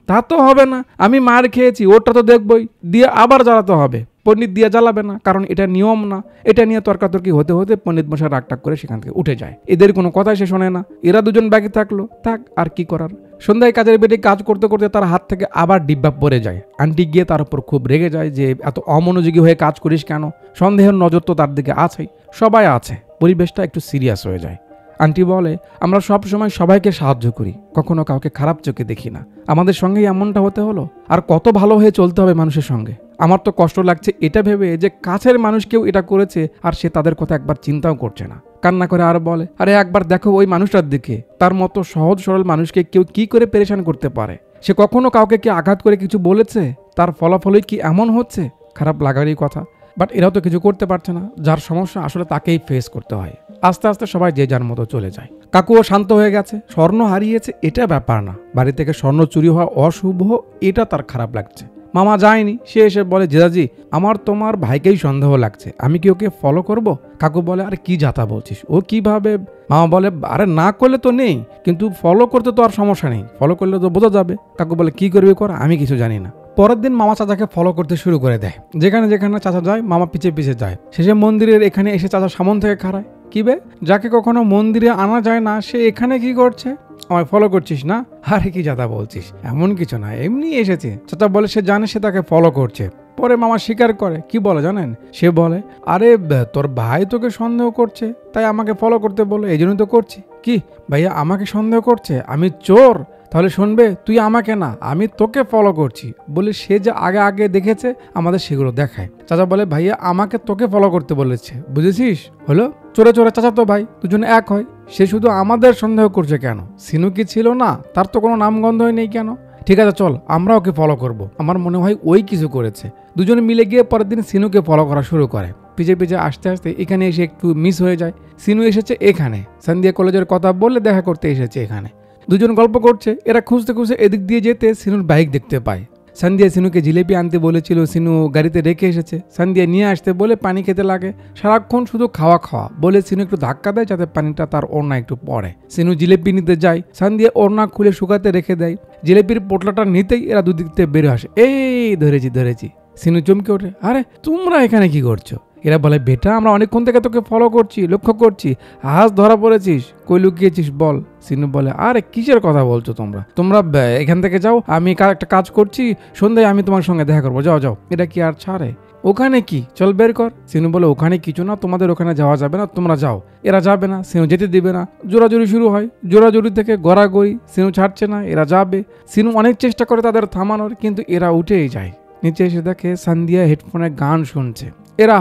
S1: তা তো হবে না, আমি মার খেয়েছি, ওটা তো দেখবই, দিয়ে আবার জ্বালাতে হবে। পণ্ডিত দিয়ে জ্বালাবে না, কারণ এটা নিয়ম না। এটা নিয়ে তর্কাতর্কি হতে হতে পণ্ডিত মশাই রাগটাগ করে সেখান থেকে উঠে যায়। এদের কোনো কথাই সে শোনে না। এরা দুজন বাকি থাকলো, থাক আর কি করার। সন্ধ্যায় কাজের বেটে কাজ করতে করতে তার হাত থেকে আবার ডিব্বা পড়ে যায়। আন্টি গিয়ে তার উপর খুব রেগে যায় যে এত অমনোযোগী হয়ে কাজ করিস কেন? সন্দেহের নজর তো তার দিকে আছেই, সবাই আছে। পরিবেশটা একটু সিরিয়াস হয়ে যায়। আন্টি বলে, আমরা সব সময় সবাইকে সাহায্য করি, কখনো কাউকে খারাপ চোখে দেখি না। আমাদের সঙ্গেই এমনটা হতে হলো, আর কত ভালো হয়ে চলতে হবে মানুষের সঙ্গে। আমার তো কষ্ট লাগছে এটা ভেবে যে কাছের মানুষ কেউ এটা করেছে, আর সে তাদের কথা একবার চিন্তাও করছে না। কান্না করে আর বলে, আরে একবার দেখো ওই মানুষটার দিকে, তার মতো সহজ সরল মানুষকে কেউ কি করে পেরেশান করতে পারে? সে কখনো কাউকে কি আঘাত করে কিছু বলেছে? তার ফলাফলই কি এমন হচ্ছে? খারাপ লাগারই কথা, বাট এরাও তো কিছু করতে পারছে না। যার সমস্যা আসলে তাকেই ফেস করতে হয়। আস্তে আস্তে সবাই যে যার মতো চলে যায়। কাকুও শান্ত হয়ে গেছে। স্বর্ণ হারিয়েছে এটা ব্যাপার না, বাড়ি থেকে স্বর্ণ চুরি হওয়া অশুভ, এটা তার খারাপ লাগছে। মামা যায়নি, সে এসে বলে জেদাজি আমার তোমার ভাইকেই সন্দেহ লাগছে, আমি কি ওকে ফলো করব? কাকু বলে আরে কি যাতা বলছিস, ও কিভাবে? মামা বলে আরে না করলে তো নেই, কিন্তু ফলো করতে তো আর সমস্যা নেই, ফলো করলে তো বোঝা যাবে। কাকু বলে কি করবি কর, আমি কিছু জানি না। পরের দিন মামা চাচাকে ফলো করতে শুরু করে দেয়, যেখানে যেখানে চাচা যায় মামা পিছে পিছে যায়। শেষে মন্দিরের এখানে এসে চাচা সামন থেকে খাড়ায়, কি বে, যাকে কখনো মন্দিরে আনা যায় না সে এখানে কি করছে? আমায় ফলো করছিস না? আরে কি যাতা বলছিস, এমন কিছু না, এমনি এসেছে। চাচা বলে সে জানে সে তাকে ফলো করছে। পরে মামা স্বীকার করে, কি বলে জানেন? সে বলে আরে তোর ভাই তোকে সন্দেহ করছে, তাই আমাকে ফলো করতে বলে, এই জন্যই তো করছি। কি ভাইয়া আমাকে সন্দেহ করছে, আমি চোর? তাহলে শুনবে, তুই আমাকে না, আমি তোকে ফলো করছি বলে সে যে আগে আগে দেখেছে আমাদের সেগুলো দেখায়। চাচা বলে ভাইয়া আমাকে তোকে ফলো করতে বলেছে, বুঝেছিস? হলো চোরে চোরে চাচা তো ভাই, দুজনে এক হয়। সে শুধু আমাদের সন্দেহ করছে কেন? সিনু কি ছিল না? তার তো কোনো নামগন্ধই নেই কেন? ঠিক আছে চল আমরা ওকে ফলো করব, আমার মনে হয় ওই কিছু করেছে। দুজনে মিলে গিয়ে পরের দিন সিনুকে ফলো করা শুরু করে। পিছে পিছে আসতে আসতে এখানে এসে একটু মিস হয়ে যায়। সিনু এসেছে এখানে, সান্দিয়া কলেজের কথা বললে দেখা করতে এসেছে এখানে। দুজন গল্প করছে, এরা খুঁজতে খুঁজতে এদিক দিয়ে যেতে সিনুর বাইক দেখতে পায়। সান্দিয়া সিনুকে জিলেপি আনতে বলেছিল, সিনু গাড়িতে রেখে এসেছে। সান্দিয়া নিয়ে আসতে বলে পানি খেতে লাগে, সারাক্ষণ শুধু খাওয়া খাওয়া বলে সিনু একটু ধাক্কা দেয় যাতে পানিটা তার ওড়না একটু পড়ে। সিনু জিলেপি নিতে যায়, সান্দিয়া ওড়না খুলে শুকাতে রেখে দেয়। জিলেপির পোটলাটা নিতেই এরা দুদিক থেকে বের আসে, এই ধরেছি। সিনু চমকে ওঠে, আরে তোমরা এখানে কি করছো? এরা বলে বেটা আমরা অনেকক্ষণ থেকে তোকে ফলো করছি, লক্ষ্য করছি, আজ ধরা পড়েছিস, কই লুকিয়েছিস বল? সিনু বলে আরে কিসের কথা বলছো তোমরা এখান থেকে যাও, আমি একটা কাজ করছি, সন্ধ্যায় আমি তোমার সঙ্গে দেখা করবো, যাও। এটা কি আর ছাড়ে? ওখানে কি, চল বের কর। সিনু বলে ওখানে কিছু না, তোমাদের ওখানে যাওয়া যাবে না, তোমরা যাও। এরা যাবে না, সিনু যেতে দিবে না। জোরাজুরি শুরু হয়, জোরাজুরি থেকে গড়াগড়ি, সিনু ছাড়ছে না, এরা যাবে। সিনু অনেক চেষ্টা করে তাদের থামানোর, কিন্তু এরা উঠেই যায়। নিচে এসে দেখে সান্দিয়া হেডফোনে গান শুনছে। এরা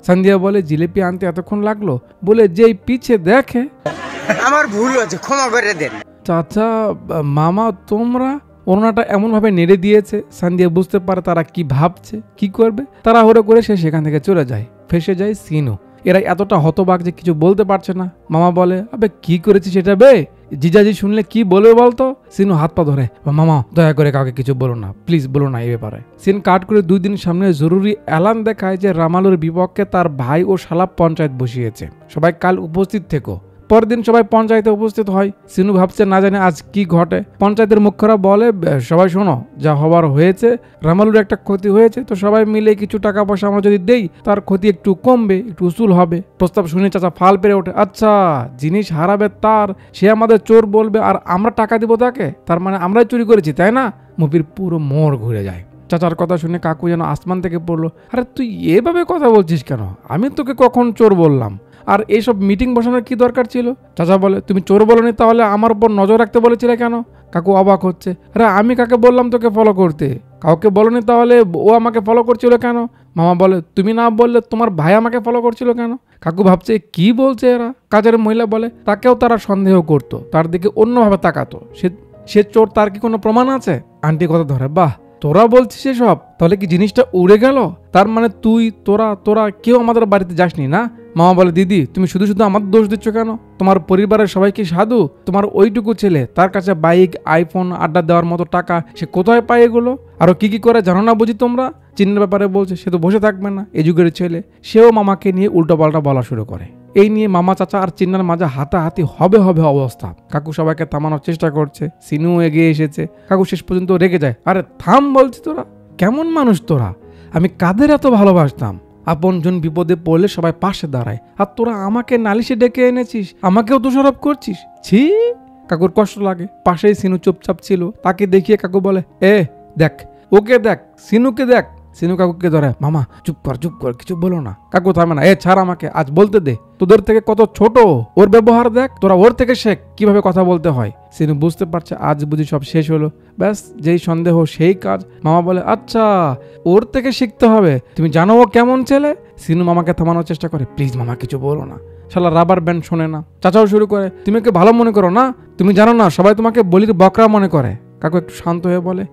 S1: সান্দিয়া বলে জিলেপি আনতে এতক্ষণ লাগলো? বলে যেই পিছে দেখে,
S2: আমার ভুল হয়েছে, ক্ষমা করে দেন।
S1: চাচা মামা তোমরা? ওড়নাটা এমন ভাবে নেড়ে দিয়েছে, সান্দিয়া বুঝতে পারে তারা কি ভাবছে, কি করবে। তাড়াহুড়ো করে সে সেখান থেকে চলে যায়। ফেসে যায় সিনু। এরা এতটা হতবাক যে কিছু বলতে পারছে না। মামা বলে আবে কি করেছিস এটা বে? জিজাজি শুনলে কি বলবে বলতো? সিনু হাত পা ধরে, মামা দয়া করে কাউকে কিছু বলো না, প্লিজ বলো না এই ব্যাপারে। সিন কাট করে 2 দিন সামনে জরুরি এলান দেখায় যে রামালুর বিপক্ষে তার ভাই ও শালা পঞ্চায়েত বসিয়েছে, সবাই কাল উপস্থিত থেকো। পরের দিন সবাই পঞ্চায়েতে উপস্থিত হয়। সিনু ভাবছে না জানে আজ কি ঘটে। পঞ্চায়েতের মুখ্যরা বলে সবাই শোনো, যা হবার হয়েছে, রামালুর একটা ক্ষতি হয়েছে, তো সবাই মিলে কিছু টাকা পয়সা আমরা যদি দেই তার ক্ষতি একটু কমবে, একটু উসুল হবে। প্রস্তাব শুনে চাচা ফাল পেরে ওঠে, আচ্ছা জিনিস হারাবে তার, সে আমাদের চোর বলবে আর আমরা টাকা দিব তাকে, তার মানে আমরাই চুরি করেছি তাই না? মুভির পুরো মোড় ঘুরে যায়। চাচার কথা শুনে কাকু যেন আসমান থেকে পড়লো, আরে তুই এভাবে কথা বলছিস কেন? আমি তোকে কখন চোর বললাম? আর এইসব মিটিং বসানোর কি দরকার ছিল? চাচা বলে তুমি চোর বলনি, তাহলে আমার উপর নজর রাখতে বলেছিলে কেন? কাকু অবাক হচ্ছে, আরে আমি কাকে বললাম তোকে ফলো করতে? কাউকে বলনি, তাহলে ও আমাকে ফলো করছিল কেন? মামা বলে তুমি না বললে তোমার ভাই আমাকে ফলো করছিল কেন? কাকু ভাবছে কি বলছে এরা। কাজের মহিলা বলে তাকেও তারা সন্দেহ করতো, তার দিকে অন্যভাবে তাকাতো, সে চোর, তার কি কোনো প্রমাণ আছে? আন্টি কথা ধরে, বাহ তোরা বলছিস সব, তাহলে কি জিনিসটা উড়ে গেল? তার মানে তুই তোরা কেউ আমাদের বাড়িতে যাসনি না? মামা বলে দিদি তুমি শুধু শুধু আমার দোষ দিচ্ছ কেন? তোমার পরিবারের সবাই কি সাধু? তোমার ওইটুকু ছেলে, তার কাছে বাইক, আইফোন, আড্ডা দেওয়ার মতো টাকা, সে কোথায় পায় এগুলো? আরো কি করে জানো না বুঝি তোমরা? চিন্নার ব্যাপারে বলছে, সে তো বসে থাকবে না, এই যুগের ছেলে। সেও মামাকে নিয়ে উল্টোপাল্টা বলা শুরু করে। এই নিয়ে মামা চাচা আর চিন্নার মাঝে হাতাহাতি হবে অবস্থা। কাকু সবাইকে থামানোর চেষ্টা করছে, সিনু এগিয়ে এসেছে। কাকু শেষ পর্যন্ত রেগে যায়, আরে থাম বলছি, তোরা কেমন মানুষ তোরা? আমি কাদের এত ভালোবাসতাম, আপনজন বিপদে পড়লে সবাই পাশে দাঁড়ায়, আর তোরা আমাকে নালিশে ডেকে এনেছিস, আমাকেও দোষারোপ করছিস, ছি। কাকুর কষ্ট লাগে। পাশেই সিনু চুপচাপ ছিল, তাকে দেখিয়ে কাকু বলে, দেখ ওকে দেখ, সিনুকে দেখ। সিনু কাকুকে ধরে, মামা চুপ কর, কিছু বলো না। কাকু থামে না, ছাড় আমাকে, আজ বলতে দে, তোদের থেকে কত ছোট, ওর ব্যবহার দেখ, তোরা ওর থেকে শেখ কিভাবে কথা বলতে হয়। সিনু বুঝতে পারছে আজ বুঝি সব শেষ হলো, ব্যাস যেই সন্দেহ সেই কাজ। মামা বলে, আচ্ছা ওর থেকে শিখতে হবে, তুমি জানো ও কেমন ছেলে? সিনু মামাকে থামানোর চেষ্টা করে, প্লিজ মামা কিছু বলো না। শালা রাবার ব্যান্ড শোনে না। চাচাও শুরু করে, তুমি ওকে ভালো মনে করো না, তুমি জানো না সবাই তোমাকে বলির বকরা মনে করে। কাকু একটু শান্ত হয়ে বলে,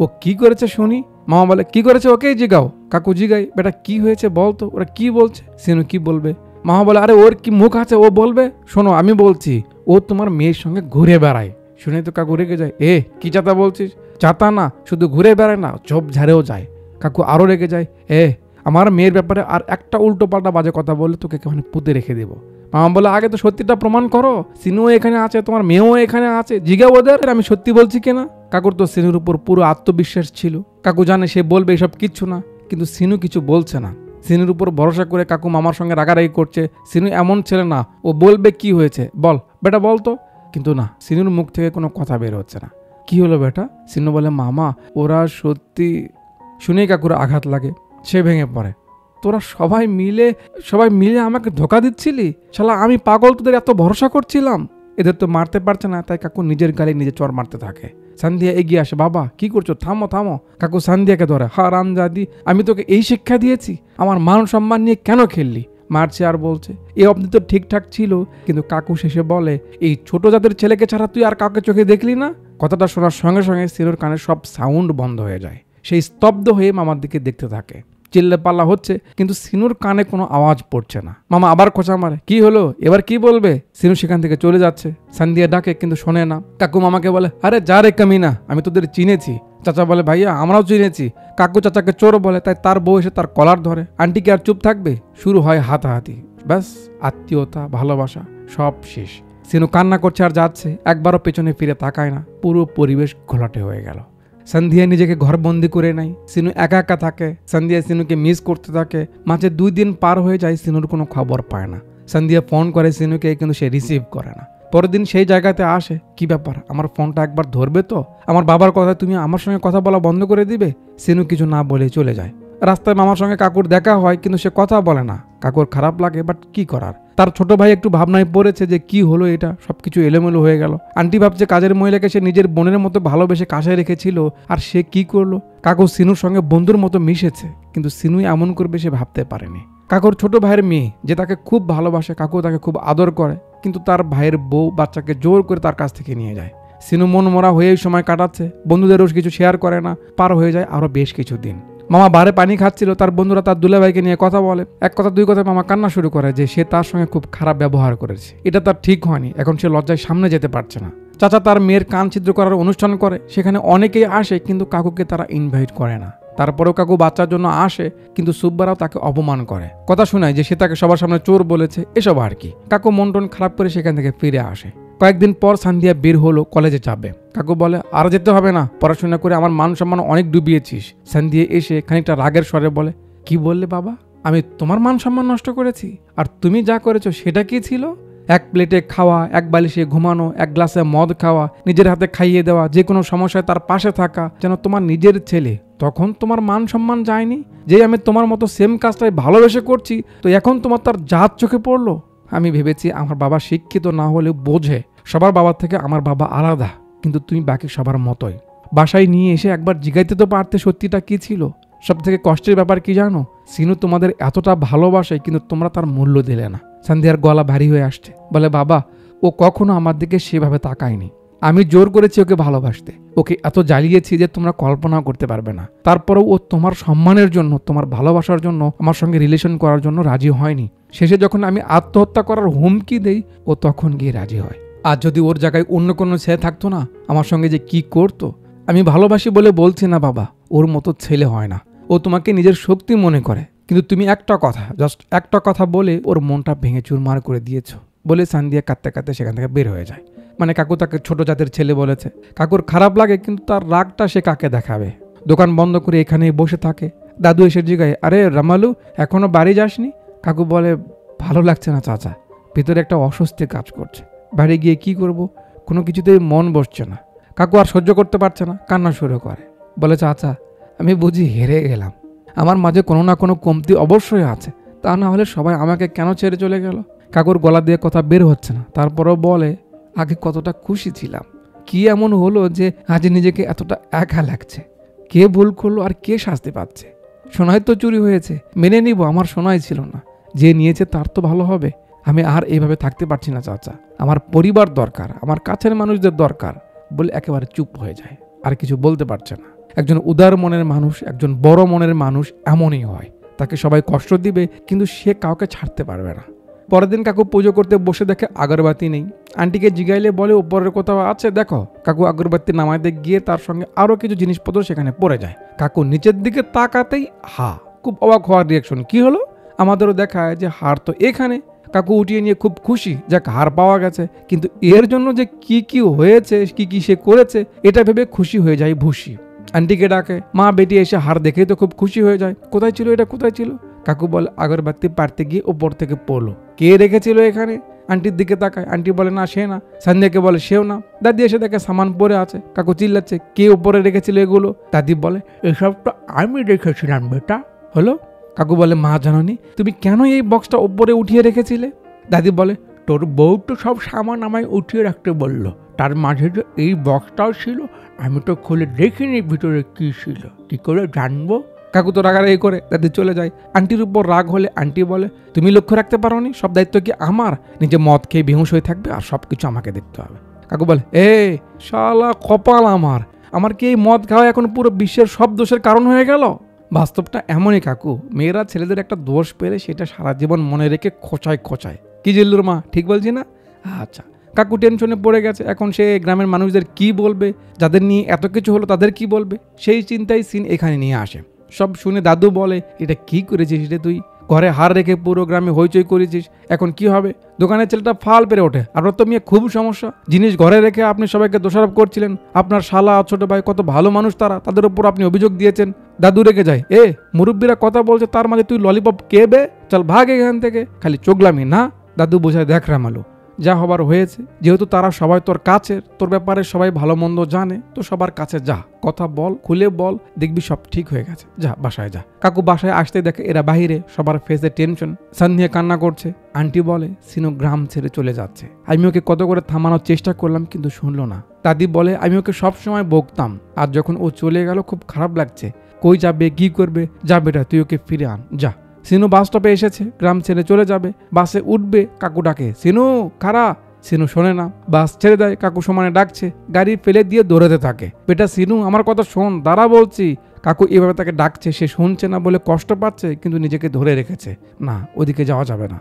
S1: ও কি করেছে শুনি? মামা বলে, কি করেছে ওকেই জিগাও। কাকু জিগাই, বেটা কি হয়েছে বলতো, ওরা কি বলছে? সিনু কি বলবে? মামা বলে, আরে ওর কি মুখ আছে, ও বলবে। শোনো আমি বলছি, ও তোমার মেয়ের সঙ্গে ঘুরে বেড়ায়। শুনে তো কাকু রেগে যায়, কি চাতা বলছিস? চাতা না, শুধু ঘুরে বেড়ায় না, ঝোপ ঝাড়েও যায়। কাকু আরও রেগে যায়, আমার মেয়ের ব্যাপারে আর একটা উল্টো পাল্টা বাজে কথা বললে তোকে কেমন পুঁতে রেখে দেবো। মামা বলে, আগে তো সত্যিটা প্রমাণ করো, সিনুও এখানে আছে, তোমার মেয়েও এখানে আছে, জিজ্ঞা ওদের আমি সত্যি বলছি কিনা। কাকুর তো সিনুর উপর পুরো আত্মবিশ্বাস ছিল। কাকু জানে সে বলবে এসব কিচ্ছু না, কিন্তু সিনু কিছু বলছে না। সিনুর উপর ভরসা করে কাকু মামার সঙ্গে রাগারাগি করছে। সিনু এমন ছেলে না, ও বলবে কি হয়েছে, বল বেটা বল তো। কিন্তু না, সিনুর মুখ থেকে কোনো কথা বের হচ্ছে না। কি হলো বেটা? সিনু বলে, মামা ওরা সত্যি। শুনেই কাকুর আঘাত লাগে, সে ভেঙে পড়ে। তোরা সবাই মিলে আমাকে ধোকা দিচ্ছিলি? শালা আমি পাগল, তোদের এত ভরসা করছিলাম। এদের তো মারতে পারছে না, তাই কাকু নিজের গালে নিজে চড় মারতে থাকে। সান্ধিয়া এগিয়ে আসে, বাবা কি করছো, থামো থামো। কাকু সান্ধিয়াকে ধরে, হারামজাদি, আমি তোকে এই শিক্ষা দিয়েছি? আমার মান সম্মান নিয়ে কেন খেললি? মারছে আর বলছে, এই অবধি তো ঠিকঠাক ছিল। কিন্তু কাকু শেষে বলে, এই ছোট জাতের ছেলেকে ছাড়া তুই আর কাউকে চোখে দেখলি না? কথাটা শোনার সঙ্গে সঙ্গে সিনুর কানে সব সাউন্ড বন্ধ হয়ে যায়। সেই স্তব্ধ হয়ে মামার দিকে দেখতে থাকে। চিল্লে পাল্লা হচ্ছে, কিন্তু সিনুর কানে কোনো আওয়াজ পড়ছে না। মামা আবার খোঁচা মারে, কি হলো, এবার কি বলবে? সিনু সেখান থেকে চলে যাচ্ছে। সান্ধিয়া ডাকে, কিন্তু শোনে না। কাকু মামাকে বলে, আরে যা রে কামিনা, আমি তোদের চিনেছি। চাচা বলে, ভাইয়া আমরাও চিনেছি। কাকু চাচাকে চোর বলে, তাই তার বউ এসে তার কলার ধরে। আন্টি কি আর চুপ থাকবে? শুরু হয় হাতাহাতি। ব্যাস, আত্মীয়তা ভালোবাসা সব শেষ। সিনু কান্না করছে আর যাচ্ছে, একবারও পেছনে ফিরে তাকায় না। পুরো পরিবেশ ঘোলাটে হয়ে গেল। সান্ধিয়া নিজেকে ঘরবন্দি করে নেয়। সিনু একা একা থাকে। সান্ধিয়া সিনুকে মিস করতে থাকে। মাঝে 2 দিন পার হয়ে যায়, সিনুর কোনো খবর পায় না। সান্ধিয়া ফোন করে সিনুকে, কিন্তু সে রিসিভ করে না। পরের দিন সেই জায়গাতে আসে, কি ব্যাপার, আমার ফোনটা একবার ধরবে তো? আমার বাবার কথা তুমি আমার সঙ্গে কথা বলা বন্ধ করে দিবে? সিনু কিছু না বলে চলে যায়। রাস্তায় মামার সঙ্গে কাকুর দেখা হয়, কিন্তু সে কথা বলে না। কাকুর খারাপ লাগে, বাট কি করার। তার ছোট ভাই একটু ভাবনায় পড়েছে যে কি হলো এটা, সবকিছু এলোমেলো হয়ে গেল। আন্টি ভাবছে কাজের মহিলাকে সে নিজের বোনের মতো ভালোবেসে কাছে রেখেছিল, আর সে কি করলো? কাকু সিনুর সঙ্গে বন্ধুর মতো মিশেছে, কিন্তু সিনু এমন করবে সে ভাবতে পারেনি। কাকুর ছোট ভাইয়ের মেয়ে যে তাকে খুব ভালোবাসে, কাকু তাকে খুব আদর করে, কিন্তু তার ভাইয়ের বউ বাচ্চাকে জোর করে তার কাছ থেকে নিয়ে যায়। সিনু মন মরা হয়ে এই সময় কাটাচ্ছে। বন্ধুদেরও কিছু শেয়ার করে না। পার হয়ে যায় আরো বেশ কিছু দিন। মামা বারে পানি খাচ্ছিল, তার বন্ধুরা তার দুলাভাইকে নিয়ে কথা বলে। এক কথা দুই কথা মামা কান্না শুরু করে যে সে তার সঙ্গে খুব খারাপ ব্যবহার করেছে, এটা তার ঠিক হয়নি। এখন সে লজ্জায় সামনে যেতে পারছে না। চাচা তার মেয়ের কান ছিদ্র করার অনুষ্ঠান করে, সেখানে অনেকেই আসে, কিন্তু কাকুকে তারা ইনভাইট করে না। তারপরেও কাকু বাচ্চার জন্য আসে, কিন্তু সুব্বারাও তাকে অপমান করে, কথা শোনায় যে সে তাকে সবার সামনে চোর বলেছে, এসব আর কি। কাকু মন টন খারাপ করে সেখান থেকে ফিরে আসে। কয়েকদিন পর সান্ধিয়া বের হলো, কলেজে যাবে। কাকু বলে, আর যেতে হবে না, পড়াশোনা করে আমার মান সম্মান অনেক ডুবিয়েছিস। সান্ধিয়া এসে খানিকটা রাগের স্বরে বলে, কি বললে বাবা? আমি তোমার মান সম্মান নষ্ট করেছি? আর তুমি যা করেছো সেটা কি ছিল? এক প্লেটে খাওয়া, এক বালিশে ঘুমানো, এক গ্লাসে মদ খাওয়া, নিজের হাতে খাইয়ে দেওয়া, যে কোনো সমস্যায় তার পাশে থাকা, যেন তোমার নিজের ছেলে। তখন তোমার মান সম্মান যায়নি? যে আমি তোমার মতো সেম কাজটাই ভালোবেসে করছি, তো এখন তোমার তার জাত চোখে পড়লো? আমি ভেবেছি আমার বাবা শিক্ষিত না হলে বোঝে, সবার বাবার থেকে আমার বাবা আলাদা, কিন্তু তুমি বাকি সবার মতোই। বাসায় নিয়ে এসে একবার জিগাইতে তো পারতে সত্যিটা কি ছিল। সব থেকে কষ্টের ব্যাপার কি জানো? সিনু তোমাদের এতটা ভালোবাসে, কিন্তু তোমরা তার মূল্য দিলে না। সান্ধিয়ার গলা ভারী হয়ে আসছে, বলে, বাবা ও কখনো আমার দিকে সেভাবে তাকায়নি। আমি জোর করেছি ওকে ভালোবাসতে, ওকে এত জ্বালিয়েছি যে তোমরা কল্পনা করতে পারবে না। তারপরেও ও তোমার সম্মানের জন্য, তোমার ভালোবাসার জন্য আমার সঙ্গে রিলেশন করার জন্য রাজি হয়নি। শেষে যখন আমি আত্মহত্যা করার হুমকি দেই, ও তখন গিয়ে রাজি হয়। আর যদি ওর জায়গায় অন্য কোনো ছেলে থাকতো না, আমার সঙ্গে যে কি করতো। আমি ভালোবাসি বলে বলছি না বাবা, ওর মতো ছেলে হয় না। ও তোমাকে নিজের শক্তি মনে করে, কিন্তু তুমি একটা কথা, জাস্ট একটা কথা বলে ওর মনটা ভেঙে চুরমার করে দিয়েছো। বলে সান্ধিয়া কাঁদতে কাঁদতে সেখান থেকে বের হয়ে যায়। মানে কাকু তাকে ছোট জাতের ছেলে বলেছে। কাকুর খারাপ লাগে, কিন্তু তার রাগটা সে কাকে দেখাবে। দোকান বন্ধ করে এখানেই বসে থাকে। দাদু এসে জিগায়, আরে রামালু, এখনো বাড়ি যাসনি? কাকু বলে, ভালো লাগছে না চাচা, ভিতরে একটা অস্বস্তি কাজ করছে। বাড়ি গিয়ে কি করব, কোনো কিছুতেই মন বসছে না। কাকু আর সহ্য করতে পারছে না, কান্না শুরু করে। বলে, চাচা আমি বুঝি হেরে গেলাম, আমার মাঝে কোনো না কোনো কমতি অবশ্যই আছে, তা না হলে সবাই আমাকে কেন ছেড়ে চলে গেল? কাকুর গলা দিয়ে কথা বের হচ্ছে না। তারপরও বলে, আগে কতটা খুশি ছিলাম, কি এমন হলো যে আজ নিজেকে এতটা একা লাগছে? কে ভুল করলো আর কে শাস্তি পাচ্ছে? সোনাই তো চুরি হয়েছে, মেনে নিব, আমার সোনাই ছিল না। যে নিয়েছে তার তো ভালো হবে। আমি আর এইভাবে থাকতে পারছি না চাচা, আমার পরিবার দরকার, আমার কাছের মানুষদের দরকার। বলে একেবারে চুপ হয়ে যায়, আর কিছু বলতে পারছে না। একজন উদার মনের মানুষ, একজন বড় মনের মানুষ এমনই হয়। তাকে সবাই কষ্ট দিবে, কিন্তু সে কাউকে ছাড়তে পারবে না। পরের দিন কাকু পুজো করতে বসে দেখে আগরবাতি নেই। আন্টিকে জিগাইলে বলে উপরের কোথাও আছে দেখো। কাকু আগরবাতি নামাইতে গিয়ে তার সঙ্গে আরো কিছু জিনিসপত্র সেখানে পড়ে যায়। কাকু নিচের দিকে তাকাতেই খুব অবাক হওয়ার রিয়াকশন। কি হলো? আমাদেরও দেখায় যে হার তো এখানে। কাকু উঠিয়ে নিয়ে খুব খুশি, যাক হার পাওয়া গেছে, কিন্তু এর জন্য যে কি কি হয়েছে, কি কি সে করেছে এটা ভেবে খুশি হয়ে যায় ভুসি। আন্টিকে ডাকে, মা বেটি এসে হার দেখে তো খুব খুশি হয়ে যায়। কোথায় ছিল এটা, কোথায় ছিল? কাকু বলে আগরবাতি পারতে গিয়ে উপর থেকে পড়লো। কে রেখেছিল এখানে? আন্টির দিকে তাকায়। আন্টি বলে না সে না। সন্ধ্যাকে বলে সেও না। দাদি এসে দেখে সামান পরে আছে। কাকু চিল্লাচ্ছে, কে উপরে রেখেছিল এগুলো? দাদি বলে এসব তো আমি রেখেছিলাম বেটা। হলো? কাকু বলে মা জানোনি? তুমি কেন এই বক্সটা উপরে উঠিয়ে রেখেছিলে? দাদি বলে তোর বউ তো সব সামান আমায় উঠিয়ে রাখতে বললো, তার মাঝে যে এই বক্সটাও ছিল, আমি তো খুলে দেখিনি ভিতরে কি ছিল, কি করে জানবো? কাকু তো রাগারাগি করে দাদি চলে যায়। আন্টির উপর রাগ হলে আন্টি বলে তুমি লক্ষ্য রাখতে পারোনি? সব দায়িত্ব কি আমার? নিজে মদ খেয়ে বেহুশ হয়ে থাকবে আর সবকিছু আমাকে দেখতে হবে। কাকু বলে শালা কপাল আমার কি এই মদ খাওয়া এখন পুরো বিশ্বের সব দোষের কারণ হয়ে গেল? বাস্তবটা এমনই কাকু, মেয়েরা ছেলেদের একটা দোষ পেলে সেটা সারা জীবন মনে রেখে খোঁচায়। কি জিল্লুর মা, ঠিক বলছি না? আচ্ছা, কাকু টেনশনে পড়ে গেছে। এখন সে গ্রামের মানুষদের কি বলবে, যাদের নিয়ে এত কিছু হলো তাদের কি বলবে, সেই চিন্তাই সিন এখানে নিয়ে আসে। সব শুনে দাদু বলে এটা কি করেছিস রে তুই? ঘরে হার রেখে পুরো গ্রামে হইচই করেছিস, এখন কি হবে? দোকানের ছেলেটা ফাল পেরে ওঠে, আর তো মেয়ে খুব সমস্যা। জিনিস ঘরে রেখে আপনি সবাইকে দোষারোপ করছিলেন। আপনার শালা ছোট ভাই কত ভালো মানুষ, তাদের উপর আপনি অভিযোগ দিয়েছেন। দাদু রেখে যায়, মুরব্বীরা কথা বলছে তার মাঝে তুই ললিপপ কে বে? চল ভাগ এখান থেকে, খালি চোগলামি না। দাদু বোঝায় দেখ রামালু, যা হবার হয়েছে, যেহেতু তারা সবাই তোর কাছের, তোর ব্যাপারে সবাই ভালো মন্দ জানে, তো সবার কাছে যা, কথা বল, খুলে বল, দেখবি সব ঠিক হয়ে গেছে, যা বাসায় যা। কাকু বাসায় আসতে দেখে এরা বাহিরে, সবার ফেসে টেনশন। সন্ধ্যা কান্না করছে। আন্টি বলে সিনু গ্রাম ছেড়ে চলে যাচ্ছে। আমি ওকে কত করে থামানোর চেষ্টা করলাম কিন্তু শুনলো না। দাদি বলে আমি ওকে সবসময় বকতাম, আর যখন ও চলে গেল খুব খারাপ লাগছে। কই যাবে, কি করবে? যা বেটা তুই ওকে ফিরে আন, যা। সিনু বাস স্টপে এসেছে, গ্রাম ছেড়ে চলে যাবে, বাসে উঠবে। কাকু ডাকে সিনু খারা। সিনু শোনে না, বাস ছেড়ে দেয়। কাকু সমানে ডাকছে, গাড়ি ফেলে দিয়ে দৌড়াতে থাকে। বেটা সিনু আমার কথা শোন, দাঁড়া বলছি। কাকু এভাবে তাকে ডাকছে, সে শুনছে না বলে কষ্ট পাচ্ছে, কিন্তু নিজেকে ধরে রেখেছে, না ওদিকে যাওয়া যাবে না।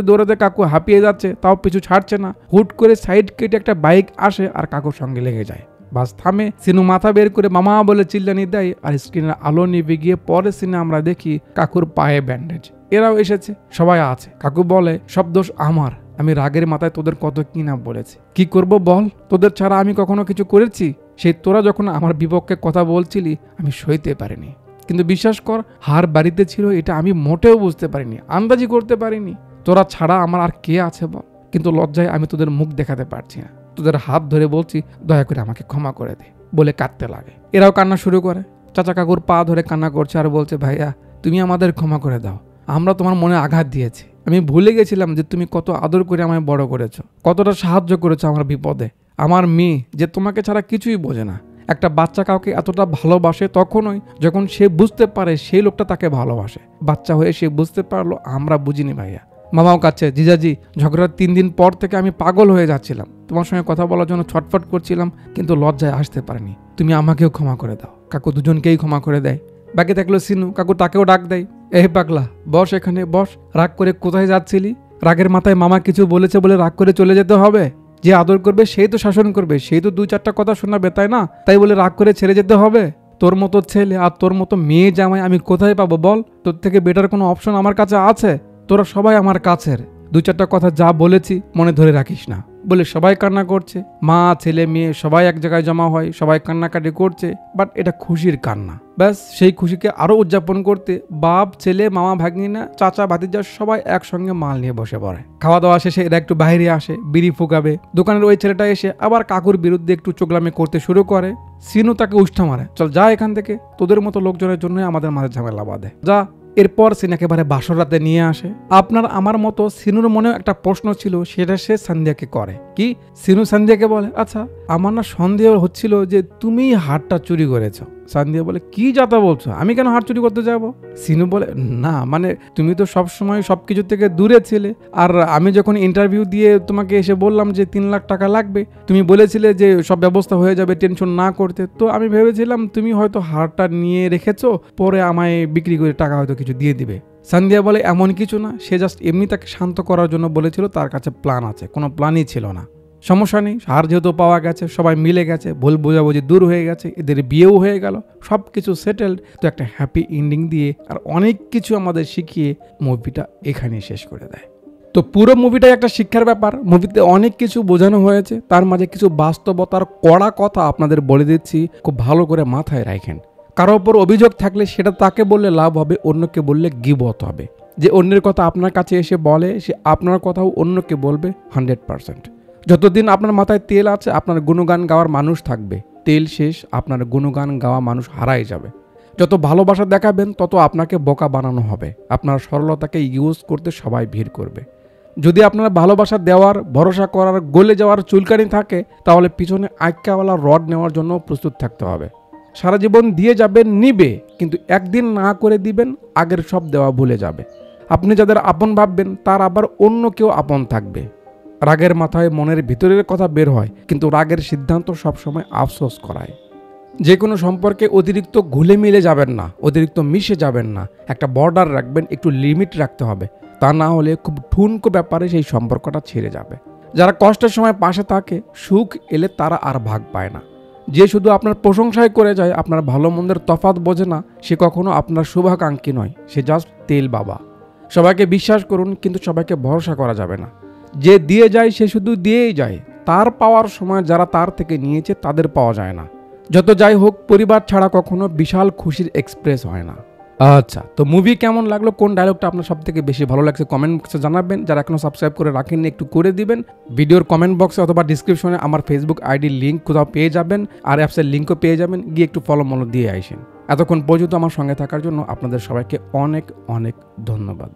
S1: দৌড়াতে কাকু হাঁপিয়ে যাচ্ছে, তাও পিছু ছাড়ছে না। হুট করে সাইড কেটে একটা বাইক আসে আর কাকুর সঙ্গে লেগে যায়। বাস থামে। সিনু মাথা বের করে মামা বলে চিল্লানি দেয়, আর স্ক্রিনের আলো নিভে গিয়ে পরের সিনে আমরা দেখি কাকুর পায়ে ব্যান্ডেজ। এরাও এসেছে, সবাই আছে। কাকু বলে সব দোষ আমার, আমি রাগের মাথায় তোদের কত কি না বলেছি। কি করব বল? তোদের ছাড়া আমি কখনো কিছু করেছি? সেই তোরা যখন আমার বিপক্ষে কথা বলছিলি আমি সইতে পারিনি, কিন্তু বিশ্বাস কর হার বাড়িতে ছিল এটা আমি মোটেও বুঝতে পারিনি, আন্দাজি করতে পারিনি। তোরা ছাড়া আমার আর কে আছে বল? কিন্তু লজ্জায় আমি তোদের মুখ দেখাতে পারছি না। তোদের হাত ধরে বলছি দয়া করে আমাকে ক্ষমা করে দে, বলে কাঁদতে লাগে। এরাও কান্না শুরু করে। চাচা কাকুর পা ধরে কান্না করছে আর বলছে ভাইয়া তুমি আমাদের ক্ষমা করে দাও, আমরা তোমার মনে আঘাত দিয়েছি। আমি ভুলে গেছিলাম যে তুমি কত আদর করে আমায় বড় করেছো, কতটা সাহায্য করেছো আমার বিপদে। আমার মেয়ে যে তোমাকে ছাড়া কিছুই বোঝে না। একটা বাচ্চা কাউকে এতটা ভালোবাসে তখনই যখন সে বুঝতে পারে সেই লোকটা তাকে ভালোবাসে। বাচ্চা হয়ে সে বুঝতে পারলো, আমরা বুঝিনি ভাইয়া। মামাও কাছে, জিজাজি ঝগড়ার 3 দিন পর থেকে আমি পাগল হয়ে যাচ্ছিলাম, তোমার সঙ্গে কথা বলার জন্য ছটফট করছিলাম, কিন্তু লজ্জায় আসতে পারিনি। তুমি আমাকেও ক্ষমা করে দাও। কাকু দুজনকেই ক্ষমা করে দেয়। বাকি থাকলো সিনু। কাকু তাকেও ডাক দেয়, পাগলা বস এখানে বস। রাগ করে কোথায় যাচ্ছিলি? রাগের মাথায় মামা কিছু বলেছে বলে রাগ করে চলে যেতে হবে? যে আদর করবে সেই তো শাসন করবে, সেই তো 2-4টা কথা শোনাবে, তাই না? তাই বলে রাগ করে ছেড়ে যেতে হবে? তোর মতো ছেলে আর তোর মতো মেয়ে জামাই আমি কোথায় পাবো বল? তোর থেকে বেটার কোনো অপশন আমার কাছে আছে? তোরা সবাই আমার কাছের। 2-4টা কথা যা বলেছি মনে ধরে রাখিস না, বলে সবাই কান্না করছে। মা ছেলে মেয়ে সবাই এক জায়গায় জমা হয়, সবাই কান্নাকাটি করছে, বাট এটা খুশির কান্না। ব্যাস সেই খুশিকে আরো উদযাপন করতে বাপ ছেলে মামা ভাগ্নিনা চাচা ভাতিজা সবাই একসঙ্গে মাল নিয়ে বসে পড়ে। খাওয়া দাওয়া শেষে এরা একটু বাইরে আসে, বিড়ি ফুকাবে। দোকানের ওই ছেলেটা এসে আবার কাকুর বিরুদ্ধে একটু চোগলামি করতে শুরু করে। সিনু তাকে উষ্ঠা মারে, চল যা এখান থেকে, তোদের মতো লোকজনের জন্য আমাদের মাঝে ঝামেলা বাঁধে, যা। এরপর সিন একেবারে বাসর রাতে নিয়ে আসে। আপনার আমার মতো সিনুর মনেও একটা প্রশ্ন ছিল, সেটা সে সন্ধ্যাকে করে। কি? সিনু সন্ধ্যাকে বলে আচ্ছা আমার না সন্দেহ হচ্ছিল যে তুমিই হারটা চুরি করেছো। সান্দিয়া বলে কি যাতা বলছো, আমি কেন হার চুরি করতে যাব? সিনু বলে না মানে তুমি তো সবসময় সবকিছু থেকে দূরে ছিলে, আর আমি যখন ইন্টারভিউ দিয়ে তোমাকে এসে বললাম যে 3 লাখ টাকা লাগবে, তুমি বলেছিলে যে সব ব্যবস্থা হয়ে যাবে, টেনশন না করতে, তো আমি ভেবেছিলাম তুমি হয়তো হারটা নিয়ে রেখেছো, পরে আমায় বিক্রি করে টাকা হয়তো কিছু দিয়ে দিবে। সান্দিয়া বলে এমন কিছু না, সে জাস্ট এমনি তাকে শান্ত করার জন্য বলেছিল, তার কাছে প্ল্যান আছে, কোনো প্ল্যানই ছিল না। সমস্যা নেই, হার যেহেতু পাওয়া গেছে, সবাই মিলে গেছে, ভুল বোঝাবুঝি দূর হয়ে গেছে, এদের বিয়েও হয়ে গেল, সব কিছু সেটেলড। তো একটা হ্যাপি এন্ডিং দিয়ে আর অনেক কিছু আমাদের শিখিয়ে মুভিটা এখানেই শেষ করে দেয়। তো পুরো মুভিটাই একটা শিক্ষার ব্যাপার। মুভিতে অনেক কিছু বোঝানো হয়েছে, তার মাঝে কিছু বাস্তবতার কড়া কথা আপনাদের বলে দিচ্ছি, খুব ভালো করে মাথায় রাখেন। কারো ওপর অভিযোগ থাকলে সেটা তাকে বললে লাভ হবে, অন্যকে বললে গিবত হবে। যে অন্যের কথা আপনার কাছে এসে বলে, সে আপনার কথাও অন্যকে বলবে 100%। যতদিন আপনার মাথায় তেল আছে, আপনার গুণগান গাওয়ার মানুষ থাকবে। তেল শেষ, আপনার গুণগান গাওয়া মানুষ হারাই যাবে। যত ভালোবাসা দেখাবেন, তত আপনাকে বোকা বানানো হবে। আপনার সরলতাকে ইউজ করতে সবাই ভিড় করবে। যদি আপনার ভালোবাসা দেওয়ার, ভরসা করার, গলে যাওয়ার চুলকানি থাকে, তাহলে পিছনে আইক্কাওয়ালা রড নেওয়ার জন্য প্রস্তুত থাকতে হবে। সারা জীবন দিয়ে যাবেন, নিবে, কিন্তু একদিন না করে দিবেন, আগের সব দেওয়া ভুলে যাবে। আপনি যাদের আপন ভাববেন, তার আবার অন্য কেউ আপন থাকবে। রাগের মাথায় মনের ভিতরের কথা বের হয়, কিন্তু রাগের সিদ্ধান্ত সবসময় আফসোস করায়। যে কোনো সম্পর্কে অতিরিক্ত ঘুলে মিলে যাবেন না, অতিরিক্ত মিশে যাবেন না। একটা বর্ডার রাখবেন, একটু লিমিট রাখতে হবে। তা না হলে খুব ঠুনকো ব্যাপারে সেই সম্পর্কটা ছেড়ে যাবে। যারা কষ্টের সময় পাশে থাকে, সুখ এলে তারা আর ভাগ পায় না। যে শুধু আপনার প্রশংসাই করে যায়, আপনার ভালো মন্দের তফাৎ বোঝে না, সে কখনো আপনার শুভাকাঙ্ক্ষী নয়, সে জাস্ট তেল বাবা। সবাইকে বিশ্বাস করুন, কিন্তু সবাইকে ভরসা করা যাবে না। যে দিয়ে যায় সে শুধু দিয়েই যায়, তার পাওয়ার সময় যারা তার থেকে নিয়েছে তাদের পাওয়া যায় না। যত যাই হোক, পরিবার ছাড়া কখনো বিশাল খুশির এক্সপ্রেস হয় না। আচ্ছা, তো মুভি কেমন লাগলো, কোন ডায়লগটা আপনার সব থেকে বেশি ভালো লাগছে কমেন্ট বক্সে জানাবেন। যারা এখনো সাবস্ক্রাইব করে রাখেননি, একটু করে দিবেন। ভিডিওর কমেন্ট বক্সে অথবা ডিসক্রিপশনে আমার ফেসবুক আইডির লিঙ্ক কোথাও পেয়ে যাবেন, আর অ্যাপসের লিঙ্কও পেয়ে যাবেন। গিয়ে একটু ফলো দিয়ে আইসেন। এতক্ষণ পর্যন্ত আমার সঙ্গে থাকার জন্য আপনাদের সবাইকে অনেক অনেক ধন্যবাদ।